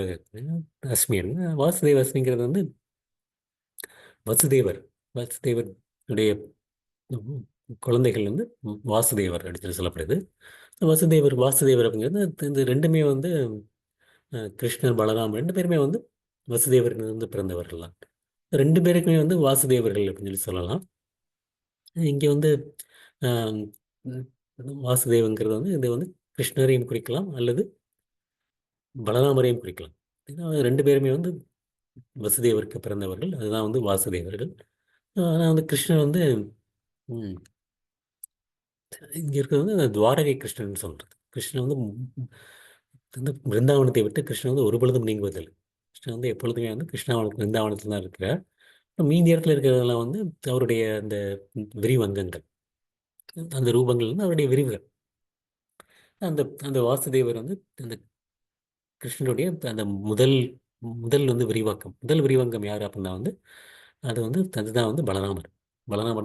அஸ்மி வாசுதேவ அஸ்மிங்கிறது வந்து வசுதேவர் வசுதேவருடைய உம், குழந்தைகள் வந்து வாசுதேவர் அப்படின்னு சொல்லப்படுது. வாசுதேவர் அப்படிங்கிறது இந்த ரெண்டுமே வந்து கிருஷ்ணர் பலராம் ரெண்டு பேருமே வந்து வசுதேவரிலிருந்து பிறந்தவர்கள் தான். ரெண்டு பேருக்குமே வந்து வாசுதேவர்கள் அப்படின்னு சொல்லி சொல்லலாம். இங்கே வந்து ஆம், உம், வாசுதேவங்கிறது வந்து இது வந்து கிருஷ்ணரையும் குறிக்கலாம் அல்லது பலராமரையும் குறிக்கலாம். ஏன்னா ரெண்டு பேருமே வந்து வசுதேவருக்கு பிறந்தவர்கள், அதுதான் வந்து வாசுதேவர்கள். ஆனால் வந்து கிருஷ்ணர் வந்து ம், இங்கே இருக்கிறது வந்து அந்த துவாரகை கிருஷ்ணன் சொல்கிறது. கிருஷ்ணன் வந்து வந்து பிருந்தாவனத்தை விட்டு கிருஷ்ணன் வந்து ஒரு பொழுதும் நீங்குவதில்லை. கிருஷ்ணன் வந்து எப்பொழுதுமே வந்து பிருந்தாவனத்தில் தான் இருக்கிறார். மீதி இடத்துல இருக்கிறதெல்லாம் வந்து அவருடைய அந்த விரிவங்கங்கள், அந்த ரூபங்கள் வந்து அவருடைய விரிவுகள். அந்த அந்த வாசுதேவர் வந்து அந்த கிருஷ்ணனுடைய அந்த முதல் முதல் வந்து முதல் விரிவாக்கம் யார் அப்படின்னா வந்து அது வந்து அதுதான் வந்து பலராமர்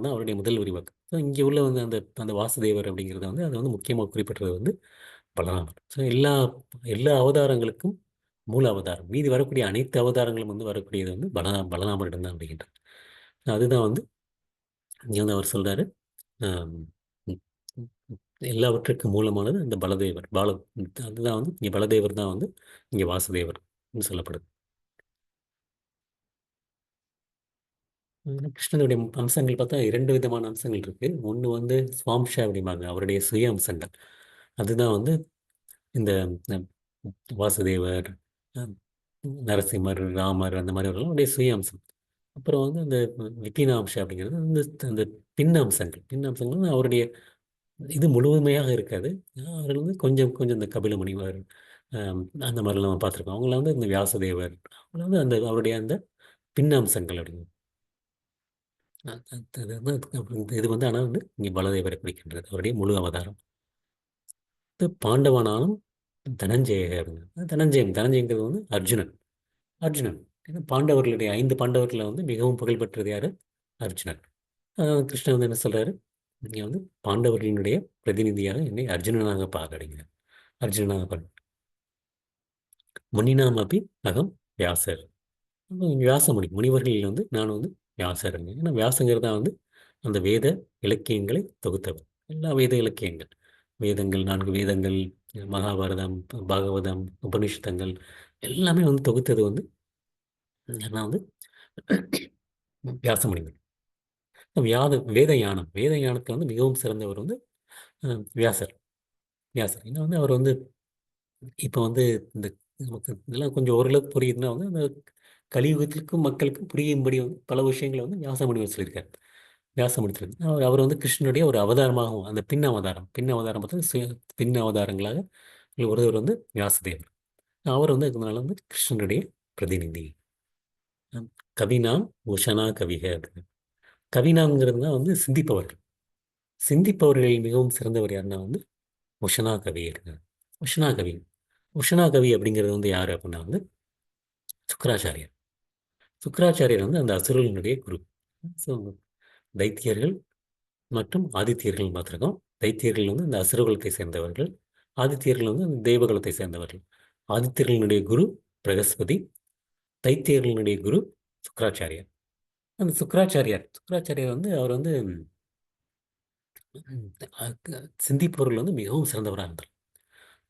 தான் அவருடைய முதல் விரிவாக்கம். ஸோ இங்கே உள்ள வந்து அந்த அந்த வாசுதேவர் அப்படிங்கிறத வந்து அது வந்து முக்கியமாக குறிப்பிட்டது வந்து பலராமர். ஸோ எல்லா எல்லா அவதாரங்களுக்கும் மூல அவதாரம், மீதி வரக்கூடிய அனைத்து அவதாரங்களும் வந்து வரக்கூடியது வந்து பலராமரிடம் தான் அப்படிங்கின்றது. அதுதான் வந்து இங்கே வந்து அவர் சொல்றாரு. ஆம், ம், ம், எல்லாவற்றுக்கும் மூலமானது இந்த அதுதான் வந்து இங்கே பலதேவர் தான் வந்து இங்கே வாசுதேவர் சொல்லப்படுது. கிருஷ்ணனுடைய அம்சங்கள் பார்த்தா இரண்டு விதமான அம்சங்கள் இருக்கு. ஒன்று வந்து ஸ்வாம்ஷா அப்படிம்பாங்க, அவருடைய சுய அம்சங்கள். அதுதான் வந்து இந்த வாசுதேவர், அஹ், நரசிம்மர், ராமர் அந்த மாதிரி அவர்களுடைய சுய அம்சம். அப்புறம் வந்து அந்த விக்கினாம்சம் அப்படிங்கிறது அந்த அந்த பின் அம்சங்கள். பின் அம்சங்கள் வந்து அவருடைய இது முழுமையாக இருக்காது. அவர்கள் வந்து கொஞ்சம் கொஞ்சம் இந்த கபில முனிவர், அஹ், அந்த மாதிரிலாம் நம்ம பார்த்துருக்கோம். அவங்கள வந்து இந்த வியாசதேவர், அவங்கள வந்து அந்த அவருடைய அந்த பின் அம்சங்கள் அப்படிங்க. அது வந்து இது வந்து ஆனால் வந்து இங்கே பலதேவரை குறிக்கின்றது அவருடைய முழு அவதாரம். இது பாண்டவனாலும் தனஞ்செய அப்படிங்க. தனஞ்செயன் தனஞ்சயங்கிறது வந்து அர்ஜுனன். அர்ஜுனன் ஏன்னா பாண்டவர்களுடைய 5 பாண்டவர்களில் வந்து மிகவும் புகழ்பெற்றது யாரு? அர்ஜுனன். கிருஷ்ணன் வந்து என்ன சொல்றாரு? நீங்க வந்து பாண்டவர்களினுடைய பிரதிநிதியாக என்னை அர்ஜுனனாக பாருங்க. அர்ஜுனனாக பாரு. முனினாம் அபி அகம் வியாசர். வியாசமுனி முனிவர்களில் வந்து நான் வந்து வியாசருங்க. ஏன்னா வியாசங்கிறதா வந்து அந்த வேத இலக்கியங்களை தொகுத்தவர். எல்லா வேத இலக்கியங்கள், வேதங்கள், 4 வேதங்கள், மகாபாரதம், பாகவதம், உபனிஷதங்கள் எல்லாமே வந்து தொகுத்தது வந்து நான் வந்து வியாசமுனிவர். வேத யானம், வேத யானத்தில் வந்து மிகவும் சிறந்தவர் வந்து வியாசர். வியாசர் ஏன்னா வந்து அவர் வந்து இப்போ வந்து இந்த நமக்கு இதெல்லாம் கொஞ்சம் ஓரளவுக்கு புரியுதுன்னா வந்து அந்த கலியுகத்திற்கும் மக்களுக்கும் புரியும்படி வந்து பல விஷயங்களை வந்து வியாசமுனிவர் சொல்லியிருக்காரு. வியாசமுனி சொல்லியிருக்காரு. அவர் வந்து கிருஷ்ணனுடைய ஒரு அவதாரமாகவும் அந்த பின் அவதாரம் பார்த்து பின் அவதாரங்களாக ஒருவர் வந்து வியாசதேவர். அவர் வந்து இதனால வந்து கிருஷ்ணனுடைய பிரதிநிதி. அஹ் கவினாம் உஷனா கவிக அப்படின்னு. கவினாங்கிறது தான் வந்து சிந்திப்பவர்கள். சிந்திப்பவர்களில் மிகவும் சிறந்தவர் யாருன்னா வந்து உஷனா கவி இருக்கார். உஷனா கவி. உஷனா கவி அப்படிங்கிறது வந்து யாரு அப்படின்னா வந்து சுக்கராச்சாரியர். சுக்கராச்சாரியர் வந்து அந்த அசுரர்களுடைய குரு. ஸோ தைத்தியர்கள் மற்றும் ஆதித்யர்கள் பார்த்துருக்கோம். தைத்தியர்கள் வந்து அந்த அசுரகுலத்தை சேர்ந்தவர்கள். ஆதித்யர்கள் வந்து அந்த தெய்வகுலத்தை சேர்ந்தவர்கள். ஆதித்யர்களுடைய குரு பிரகஸ்பதி. தைத்தியர்களுடைய குரு சுக்கராச்சாரியார். அந்த சுக்கராச்சாரியார் வந்து அவர் வந்து சிந்திப்பவர்கள் வந்து மிகவும் சிறந்தவராக இருந்தார்.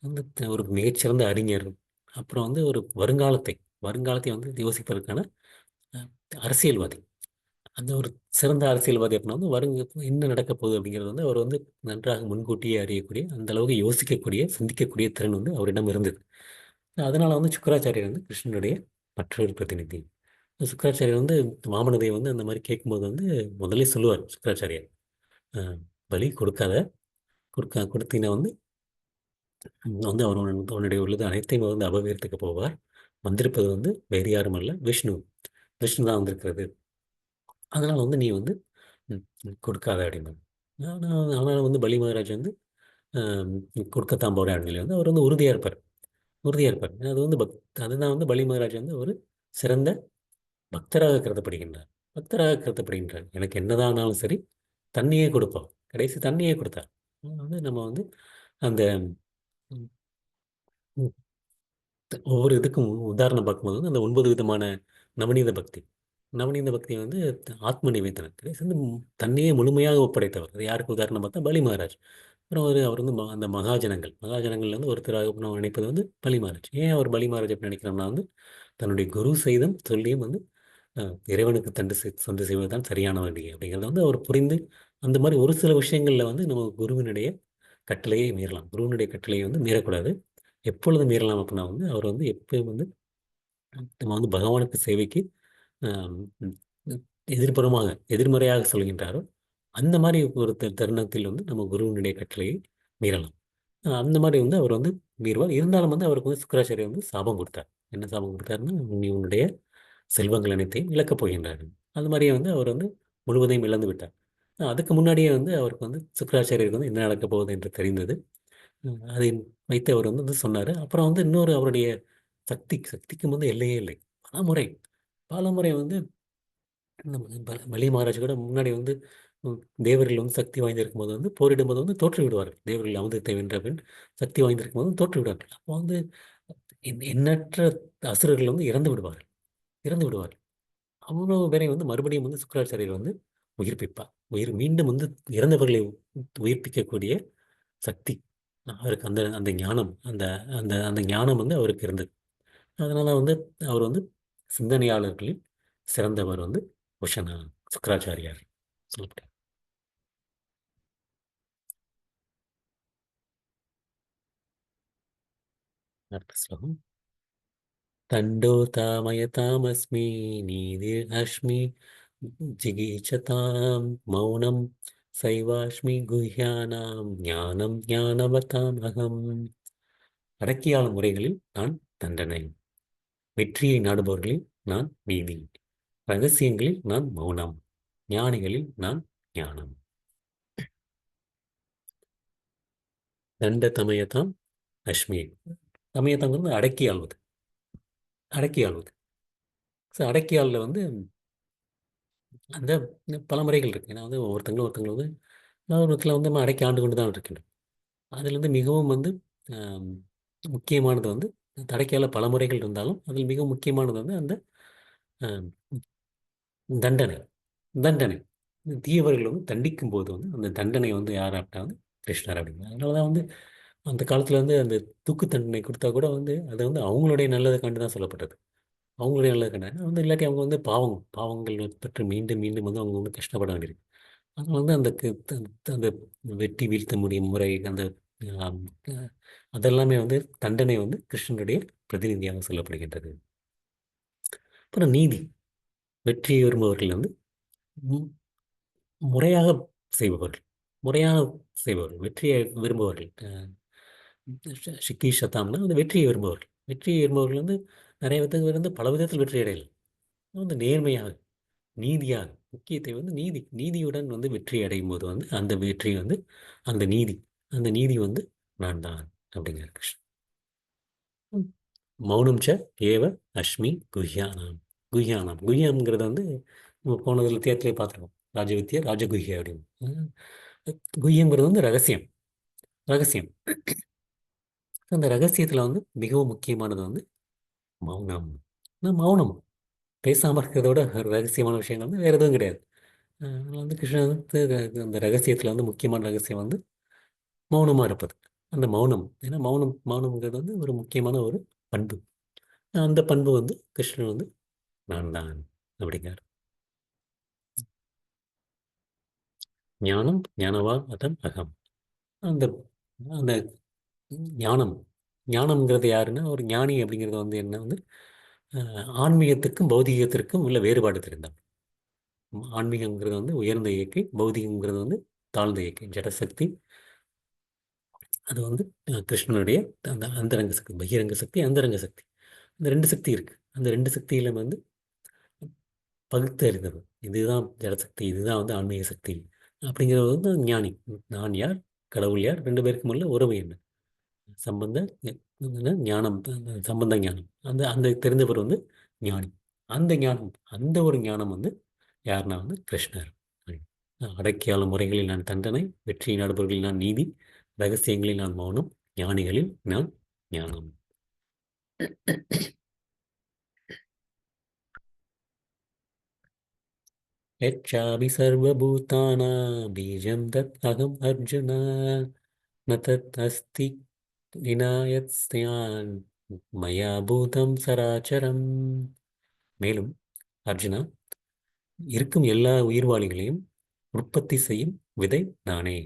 வந்து ஒரு மிகச்சிறந்த அறிஞர். அப்புறம் வந்து ஒரு வருங்காலத்தை வந்து யோசிப்பதற்கான அஹ், அரசியல்வாதி. அந்த ஒரு சிறந்த அரசியல்வாதி அப்படின்னா வந்து என்ன நடக்க போகுது அப்படிங்கிறது வந்து அவர் வந்து நன்றாக முன்கூட்டியே அறியக்கூடிய அந்த அளவுக்கு யோசிக்கக்கூடிய சிந்திக்கக்கூடிய திறன் வந்து அவரிடம் இருந்தது. அதனால வந்து சுக்கராச்சாரியர் வந்து கிருஷ்ணனுடைய மற்றொரு பிரதிநிதி. சுக்கராச்சாரியர் வந்து வாமனதை வந்து அந்த மாதிரி கேட்கும்போது வந்து முதல்ல சொல்லுவார் சுக்கராச்சாரியர், அஹ், பலி கொடுத்தீங்கன்னா வந்து வந்து அவனுடைய உள்ளது அனைத்தையும் வந்து அபகரித்துக்கு போவார். வந்திருப்பது வந்து வேறு யாரும் அல்ல, விஷ்ணு தான் வந்திருக்கிறது. அதனால வந்து நீ வந்து கொடுக்காத அப்படின்னு. ஆனால் வந்து பலி மகாராஜ் வந்து ஆம், கொடுக்கத்தான் போறேன் அப்படின்னு சொல்லி வந்து அவர் வந்து உறுதியாக இருப்பார். அது வந்து அதுதான் வந்து பலி மகாராஜ் வந்து ஒரு சிறந்த பக்தராக கருதப்படுகின்றார். எனக்கு என்னதான் ஆனாலும் சரி தண்ணியே கொடுப்போம், கடைசி தண்ணியே கொடுத்தார். வந்து நம்ம வந்து அந்த ம், ஒவ்வொரு இதுக்கும் உதாரணம் பார்க்கும்போது வந்து அந்த 9 விதமான நவநீத பக்தி. நவநீத பக்தி வந்து ஆத்ம நிவேதனம். கடைசி வந்து தன்னையே முழுமையாக ஒப்படைத்தவர். அது யாருக்கு உதாரணம் பார்த்தா பலி மகாராஜ். அப்புறம் அவர் வந்து அந்த மகாஜனங்கள்ல வந்து ஒருத்தராக நம்ம நினைப்பது வந்து பலி மகாராஜ். ஏன் அவர் பலி மகாராஜ் அப்படி நினைக்கிறோம்னா வந்து தன்னுடைய குரு செய்தும் சொல்லியும் வந்து இறைவனுக்கு தொண்டு செய்வது தான் சரியான வழி அப்படிங்கிறத வந்து அவர் புரிந்து அந்த மாதிரி ஒரு சில விஷயங்கள்ல வந்து நம்ம குருவினுடைய கட்டளையை மீறலாம். குருவினுடைய கட்டளையை வந்து மீறக்கூடாது. எப்பொழுது மீறலாம் அப்படின்னா வந்து அவர் வந்து எப்பயும் வந்து நம்ம வந்து பகவானுக்கு சேவைக்கு ஆம், ம், எதிர்மறையாக சொல்கின்றாரோ அந்த மாதிரி ஒரு தருணத்தில் வந்து நம்ம குருவினுடைய கட்டளையை மீறலாம். அந்த மாதிரி வந்து அவர் வந்து மீறுவார். இருந்தாலும் வந்து அவருக்கு வந்து சுக்கிராச்சாரியர் வந்து சாபம் கொடுத்தார். என்ன சாபம் கொடுத்தாருன்னா, நீ உன்னுடைய செல்வங்கள் அனைத்தையும் இழக்கப் போகின்றார். அது மாதிரியே வந்து அவர் வந்து முழுவதையும் இழந்து விட்டார். அதுக்கு முன்னாடியே வந்து அவருக்கு வந்து சுக்கிராச்சாரியருக்கு வந்து என்ன நடக்கப் போகுது என்று தெரிந்தது. அதை வைத்து அவர் வந்து சொன்னார். அப்புறம் வந்து இன்னொரு அவருடைய சக்திக்கும் வந்து எல்லையே இல்லை. பலமுறை பலமுறை வந்து நம்ம பலி மகாராஜ் கூட முன்னாடி வந்து உம், தேவர்கள் வந்து சக்தி வாய்ந்திருக்கும் போது வந்து போரிடும்போது வந்து தோற்று விடுவார்கள். தேவர்கள் அமுதத்தை வென்ற பின் சக்தி வாய்ந்திருக்கும் போது தோற்று விடுவார்கள். அப்போ வந்து எண்ணற்ற அசுரர்கள் வந்து இறந்து விடுவார்கள். அவ்வளவு பேரை வந்து மறுபடியும் வந்து சுக்கிராச்சாரியர் வந்து உயிர்ப்பிப்பார். மீண்டும் வந்து இறந்தவர்களை உயிர்ப்பிக்கக்கூடிய சக்தி அவருக்கு அந்த அந்த ஞானம் அந்த அந்த அந்த ஞானம் வந்து அவருக்கு இருந்தது. அதனால வந்து அவர் வந்து சிந்தனையாளர்களில் சிறந்தவர் வந்து உஷனா சுக்கராச்சாரியார் சொல்லப்பட்டார். அடுத்த ஸ்லோகம். தண்டோ தாமயதாமஸ்மி நீதிர்ஹஸ்மி ஜிகீச்சதாம் மௌனம் சைவாஸ்மி குஹ்யானாம் ஞானம் ஞானவதாம் அகம். அடக்கியாளும் முறைகளில் நான் தண்டனை, வெற்றியை நாடுபவர்களில் நான் நீதி, ரகசியங்களில் நான் மௌனம், ஞானிகளில் நான் ஞானம். தண்ட தமயதாம் அஸ்மி. தமயத்தாங்கிறது அடக்கி ஆள்வது, அடக்கி ஆள்வது. ஸோ அடக்கி ஆள்ல வந்து அந்த பல முறைகள் இருக்கு. ஏன்னா வந்து ஒருத்தங்களும் வந்து நான் ஒரு இடத்துல வந்து நம்ம அடக்கி ஆண்டு கொண்டு தான் இருக்கின்றோம். அதில் வந்து மிகவும் வந்து ஆம், முக்கியமானது வந்து தடக்கையால பல முறைகள் இருந்தாலும் அதில் மிக முக்கியமானது வந்து அந்த ஆம், தண்டனை. தண்டனை தீயவர்கள் வந்து தண்டிக்கும் போது வந்து அந்த தண்டனை வந்து யார் ஆப்டா வந்து கிருஷ்ணர் அப்படிங்க. அதனால தான் வந்து அந்த காலத்தில் வந்து அந்த தூக்கு தண்டனை கொடுத்தா கூட வந்து அது வந்து அவங்களுடைய நல்லதை கண்டு தான் சொல்லப்பட்டது. அவங்களுடைய நல்லது கண்டு வந்து இல்லாட்டி அவங்க வந்து பாவங்கள் பற்றி மீண்டும் மீண்டும் வந்து அவங்க வந்து கஷ்டப்பட வேண்டியிருக்கு. அது வந்து அந்த அந்த வெட்டி வீழ்த்த முடியும் முறை அந்த ஆம், அதெல்லாமே வந்து தண்டனை வந்து கிருஷ்ணனுடைய பிரதிநிதியாக சொல்லப்படுகின்றது. அப்புறம் நீதி, வெற்றியை விரும்புபவர்கள் வந்து மு- முறையாக செய்பவர்கள், முறையாக செய்பவர்கள், வெற்றியை விரும்புபவர்கள். ஷிக்கி சதாம்னா வந்து வெற்றியை விரும்புபவர்கள். வெற்றியை விரும்புபவர்கள் வந்து நிறைய விதத்தில் வந்து பல விதத்தில் வெற்றி அடையலாம். வந்து நேர்மையாக, நீதியாக, முக்கியத்தை வந்து நீதியுடன் வந்து வெற்றி அடையும் போது வந்து அந்த வெற்றி வந்து அந்த நீதி, அந்த நீதி வந்து நான் தான் அப்படிங்கிற கிருஷ்ணன். ம். மௌனம் ச ஏவ அஸ்மி குஹ்யானாம். குஹ்யானம்ங்கிறத வந்து நம்ம போனதில் தேர்தலே பார்த்துருக்கோம். ராஜவித்யா ராஜகுஹ்யா அப்படின்னு. குஹ்யங்கிறது வந்து ரகசியம். ரகசியம். அந்த ரகசியத்தில் வந்து மிகவும் முக்கியமானது வந்து மௌனம். மௌனம் பேசாமல் இருக்கிறத விட ஒரு ரகசியமான விஷயங்கள் வந்து வேறு எதுவும் கிடையாது. அதனால வந்து கிருஷ்ணன் வந்து அந்த ரகசியத்தில் வந்து முக்கியமான ரகசியம் வந்து மௌனமாக இருப்பது. அந்த மௌனம், ஏன்னா மௌனம்ங்கிறது வந்து ஒரு முக்கியமான ஒரு பண்பு. அந்த பண்பு வந்து கிருஷ்ணன் வந்து நான் தான் அப்படிங்கிறார். ஞானம் ஞானவா அதம் அகம். அந்த அந்த ஞானம், ஞானம்ங்கிறது யாருன்னா ஒரு ஞானி அப்படிங்கிறது வந்து என்ன வந்து ஆன்மீகத்துக்கும் பௌதீகத்திற்கும் உள்ள வேறுபாடு தெரிந்தால். ஆன்மீகங்கிறது வந்து உயர்ந்த இயற்கை, பௌதீகங்கிறது வந்து தாழ்ந்த இயற்கை, ஜடசக்தி. அது வந்து கிருஷ்ணனுடைய அந்த அந்தரங்க சக்தி, பகிரங்க சக்தி, அந்தரங்க சக்தி. அந்த ரெண்டு சக்தி இருக்கு. அந்த ரெண்டு சக்தியில வந்து பகுத்து அறிந்தது. இதுதான் ஜடசக்தி, இதுதான் வந்து ஆன்மீக சக்தி அப்படிங்கிறது வந்து ஞானி. நான் யார், கடவுள் யார், ரெண்டு பேருக்கும் உள்ள உறவு என்ன, சம்பந்த ஞானம், அந்த சம்பந்த ஞானம், அந்த அந்த தெரிந்தவர் வந்து ஞானி. அந்த ஞானம், அந்த ஒரு ஞானம் வந்து யாருன்னா வந்து கிருஷ்ணர். அடக்கியாள முறைகளில் நான் தண்டனை, வெற்றி நாடுபவர்களில் நான் நீதி, ரகசியங்களில் நான் மௌனம், ஞானிகளில் நான் ஞானம். यच्चापि सर्वभूतानां बीजं तत् अहम् अर्जुन न तत् अस्ति विना यत् स्यान् மயா பூதம் சராச்சரம். மேலும் அர்ஜுனா, இருக்கும் எல்லா உயிர்வாளிகளையும் உற்பத்தி செய்யும் விதை நானே.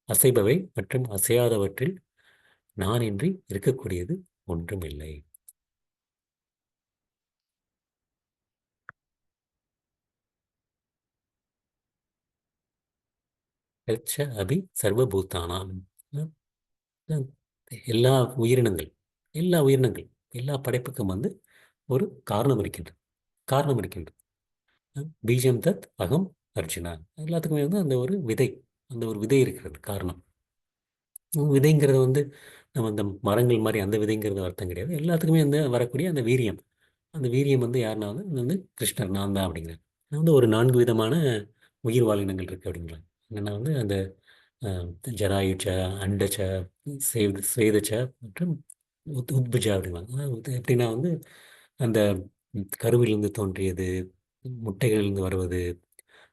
அசைபவை மற்றும் அசையாதவற்றில் நான் இன்றி இருக்கக்கூடியது ஒன்றுமில்லை. யச்ச அபி சர்வபூதானாம். அஹ் எல்லா உயிரினங்கள், எல்லா உயிரினங்கள், எல்லா படைப்புக்கும் வந்து ஒரு காரணம் இருக்கின்றது. காரணம் இருக்கின்றது. பீஜம் தத் அகம் அர்ஜுனா. எல்லாத்துக்குமே வந்து அந்த ஒரு விதை, அந்த ஒரு விதை இருக்கிறது காரணம். விதைங்கிறது வந்து நம்ம அந்த மரங்கள் மாதிரி அந்த விதைங்கிறது அர்த்தம் கிடையாது. எல்லாத்துக்குமே வந்து வரக்கூடிய அந்த வீரியம், அந்த வீரியம் வந்து யாருன்னா வந்து அது வந்து கிருஷ்ணர் நான் தான் அப்படிங்கிறார். அது வந்து ஒரு 4 விதமான உயிர் வாழினங்கள் இருக்கு அப்படிங்கிறாங்க. என்னன்னா வந்து அந்த அஹ், ஜராயுச்ச, அண்டச்ச, ஸ்வேதச்ச மற்றும் உத்புஜா அப்படிங்கிறாங்க. அதாவது எப்படின்னா வந்து அந்த கருவிலிருந்து தோன்றியது, முட்டைகளிலிருந்து வருவது,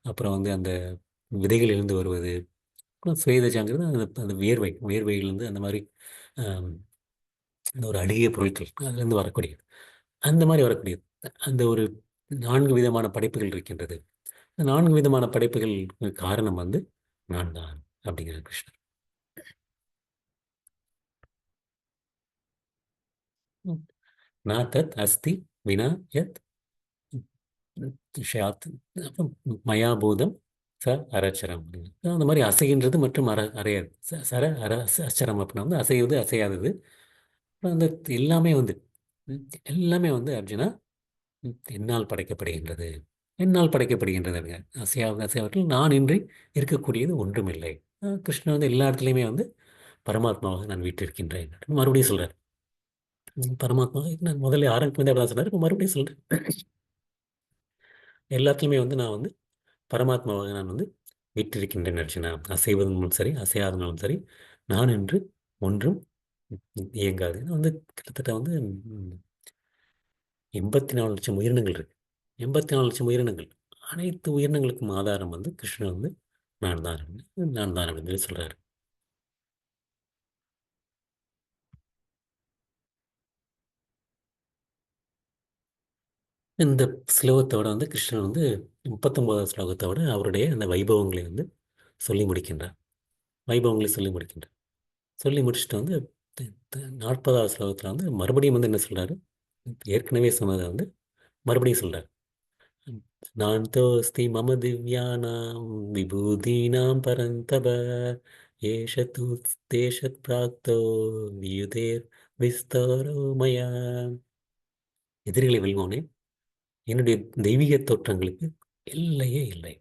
அப்புறம் வந்து அந்த விதைகளிலிருந்து வருவது, அப்புறம் சுவேதஜாங்கிறது அந்த அந்த வியர்வையிலிருந்து அந்த மாதிரி ஆம், அந்த ஒரு அழுகிய பொருட்கள் அதுலேருந்து வரக்கூடியது. அந்த மாதிரி வரக்கூடியது. அந்த ஒரு 4 விதமான படைப்புகள் இருக்கின்றது. அந்த 4 விதமான படைப்புகள் காரணம் வந்து நான் தான் அப்படிங்கிற கிருஷ்ணர். ந தத் அஸ்தி வினா யத் ஷாத். அப்புறம் மயா பூதம் ச அரச்சரம். அந்த மாதிரி அசைகின்றது மற்றும் அறையாது. சர அர அச்சரம் அப்படின்னா வந்து அசைவது அசையாதது. அப்புறம் வந்து எல்லாமே வந்து ம், எல்லாமே வந்து அர்ஜுனா என்னால் படைக்கப்படுகின்றது. என்னால் படைக்கப்படுகின்றதுங்க. அசையாவது அசையாவற்றில் நான் இன்றி இருக்கக்கூடியது ஒன்றுமில்லை. கிருஷ்ணன் வந்து எல்லா இடத்துலையுமே வந்து பரமாத்மாவாக நான் வீற்றிருக்கின்றேன் அப்படின்னு மறுபடியும் சொல்றார். பரமாத்மா நான் முதல்ல ஆரம்பிக்கும் போதே அப்படிதான் சொன்னார். இப்போ மறுபடியும் சொல்றேன். எல்லாத்துலேயுமே வந்து நான் வந்து பரமாத்மாவாக நான் வந்து வீற்றிருக்கின்றேன் அர்ஜுனா. அசைவதும் சரி அசையாதனாலும் சரி நான் என்று ஒன்றும் இயங்காது. ஏன்னா வந்து கிட்டத்தட்ட வந்து 84 லட்சம் உயிரினங்கள் இருக்கு. 84 லட்சம் உயிரினங்கள். அனைத்து உயிரினங்களுக்கும் ஆதாரம் வந்து கிருஷ்ணன் வந்து நான் தான் நான் தான் அப்படின்னு சொல்லி சொல்றாரு. இந்த ஸ்லோகத்தோட வந்து கிருஷ்ணன் வந்து 39வது ஸ்லோகத்தோட அவருடைய அந்த வைபவங்களை வந்து சொல்லி முடிக்கின்றார். வைபவங்களை சொல்லி முடிக்கின்றார். சொல்லி முடிச்சுட்டு வந்து 40வது ஸ்லோகத்தில் வந்து மறுபடியும் வந்து என்ன சொல்றாரு? ஏற்கனவே சொன்னதை வந்து மறுபடியும் சொல்றாரு. நான்தோஸ்தி மம திவ்யானாம் விபூதீனாம் பரந்தப ஏஷ தூ தேஷத் பிராக்தோ வியுதேர் விஸ்தாரோ மயா. எதிரிகளை வெல்வோனே, என்னுடைய தெய்வீக தோற்றங்களுக்கு எல்லையே இல்லை.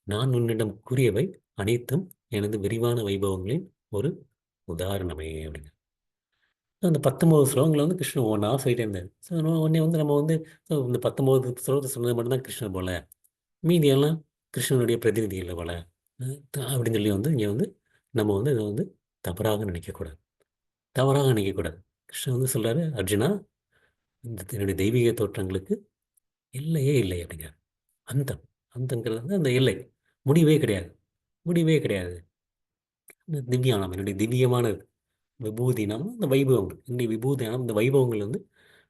நான் உன்னிடம் கூறியவை அனைத்தும் எனது விரிவான வைபவங்களின் ஒரு உதாரணமே அப்படின்னு. அந்த 19 ஸ்லோகங்களை வந்து கிருஷ்ணன் ஒன்றா சொல்லிட்டே இருந்தார். ஸோ உடனே வந்து நம்ம வந்து இந்த 19 ஸ்லோகத்தை சொன்னது மட்டும்தான் கிருஷ்ணன் போல, மீதியெல்லாம் கிருஷ்ணனுடைய பிரதிநிதிகள் போல அப்படின்னு சொல்லி வந்து இங்கே வந்து நம்ம வந்து இதை வந்து தவறாக நினைக்கக்கூடாது. தவறாக நினைக்கக்கூடாது. கிருஷ்ணன் வந்து சொல்றாரு, அர்ஜுனா, இந்த என்னுடைய தெய்வீக தோற்றங்களுக்கு எல்லையே இல்லை அப்படிங்க. அந்தம். அந்தங்கிறது வந்து அந்த எல்லை. முடிவே கிடையாது. முடிவே கிடையாது. இந்த திவ்யானம் என்னுடைய திவ்யமானது. விபூதினம் இந்த வைபவங்கள். என்னுடைய விபூதினம் இந்த வைபவங்கள் வந்து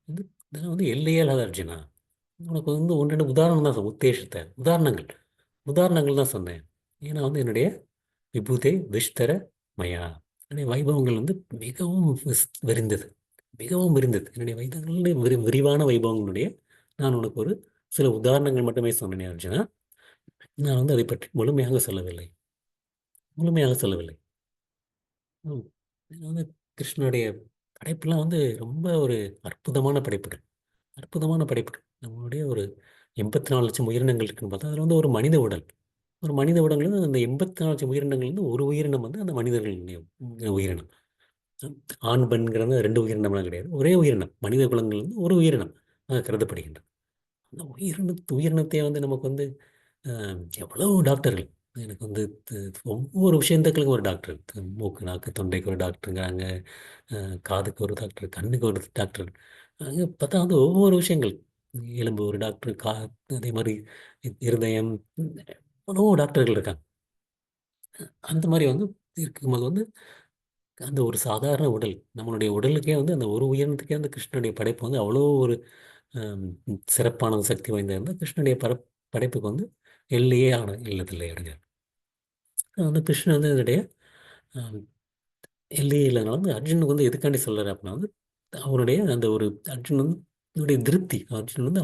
வந்து இதெல்லாம் வந்து எல்லையே இல்லாத அர்ஜுனா. உனக்கு வந்து ஒன்று ரெண்டு உதாரணம் தான் சொன்னேன். உத்தேசத்தை உதாரணங்கள் உதாரணங்கள் தான் சொன்னேன். ஏன்னா வந்து என்னுடைய விபூதே விஷ்தர மயா. என்னுடைய வைபவங்கள் வந்து மிகவும் விரிந்தது. மிகவும் விரிந்தது. என்னுடைய வைபவங்கள் விரிவான வைபவங்களுடைய நான் உனக்கு ஒரு சில உதாரணங்கள் மட்டுமே சொன்னேனே அர்ஜுனா. நான் வந்து அதை பற்றி முழுமையாக சொல்லவில்லை. முழுமையாக சொல்லவில்லை. ம். இது வந்து கிருஷ்ணனுடைய படைப்புலாம் வந்து ரொம்ப ஒரு அற்புதமான படைப்புகள். அற்புதமான படைப்புகள். நம்மளுடைய ஒரு 84 லட்சம் உயிரினங்கள் இருக்குன்னு பார்த்தா, அதில் வந்து ஒரு மனித உடல். ஒரு மனித உடல் வந்து அந்த 84 லட்சம் உயிரினங்கள் வந்து ஒரு உயிரினம் வந்து அந்த மனிதர்களுடைய உயிரினம். ஆண் பெண்கிறது 2 உயிரினம்லாம் கிடையாது. ஒரே உயிரினம். மனித குலங்கள் வந்து ஒரு உயிரினம் கருதப்படுகின்றது. அந்த உயிரினத்தை வந்து நமக்கு வந்து எவ்வளவு டாக்டர்கள். எனக்கு வந்து ஒவ்வொரு விஷயத்துக்களுக்கும் ஒரு டாக்டர். மூக்கு, நாக்கு, தொண்டைக்கு ஒரு டாக்டருங்கிறாங்க. காதுக்கு ஒரு டாக்டர், கண்ணுக்கு ஒரு டாக்டர். அங்கே பார்த்தா வந்து ஒவ்வொரு விஷயங்கள். எலும்பு ஒரு டாக்டர், அதே மாதிரி இருதயம், எவ்வளவோ டாக்டர்கள் இருக்காங்க. அந்த மாதிரி வந்து இருக்கும்போது வந்து அந்த ஒரு சாதாரண உடல், நம்மளுடைய உடலுக்கே வந்து அந்த ஒரு உயிரினத்துக்கே அந்த கிருஷ்ணனுடைய படைப்பு வந்து அவ்வளோ ஒரு ஆம், சிறப்பான சக்தி வாய்ந்த இருந்தால் கிருஷ்ணனுடைய படைப்புக்கு வந்து எல்லையே இல்லதில்லை அப்படிங்க. வந்து கிருஷ்ணன் வந்து இதனுடைய ஆம், எல்லையே இல்லைனால வந்து அர்ஜுனுக்கு வந்து எதுக்காண்டி சொல்றாரு அப்படின்னா வந்து அவருடைய அந்த ஒரு அர்ஜுன் வந்து இதனுடைய திருப்தி, அர்ஜுன் வந்து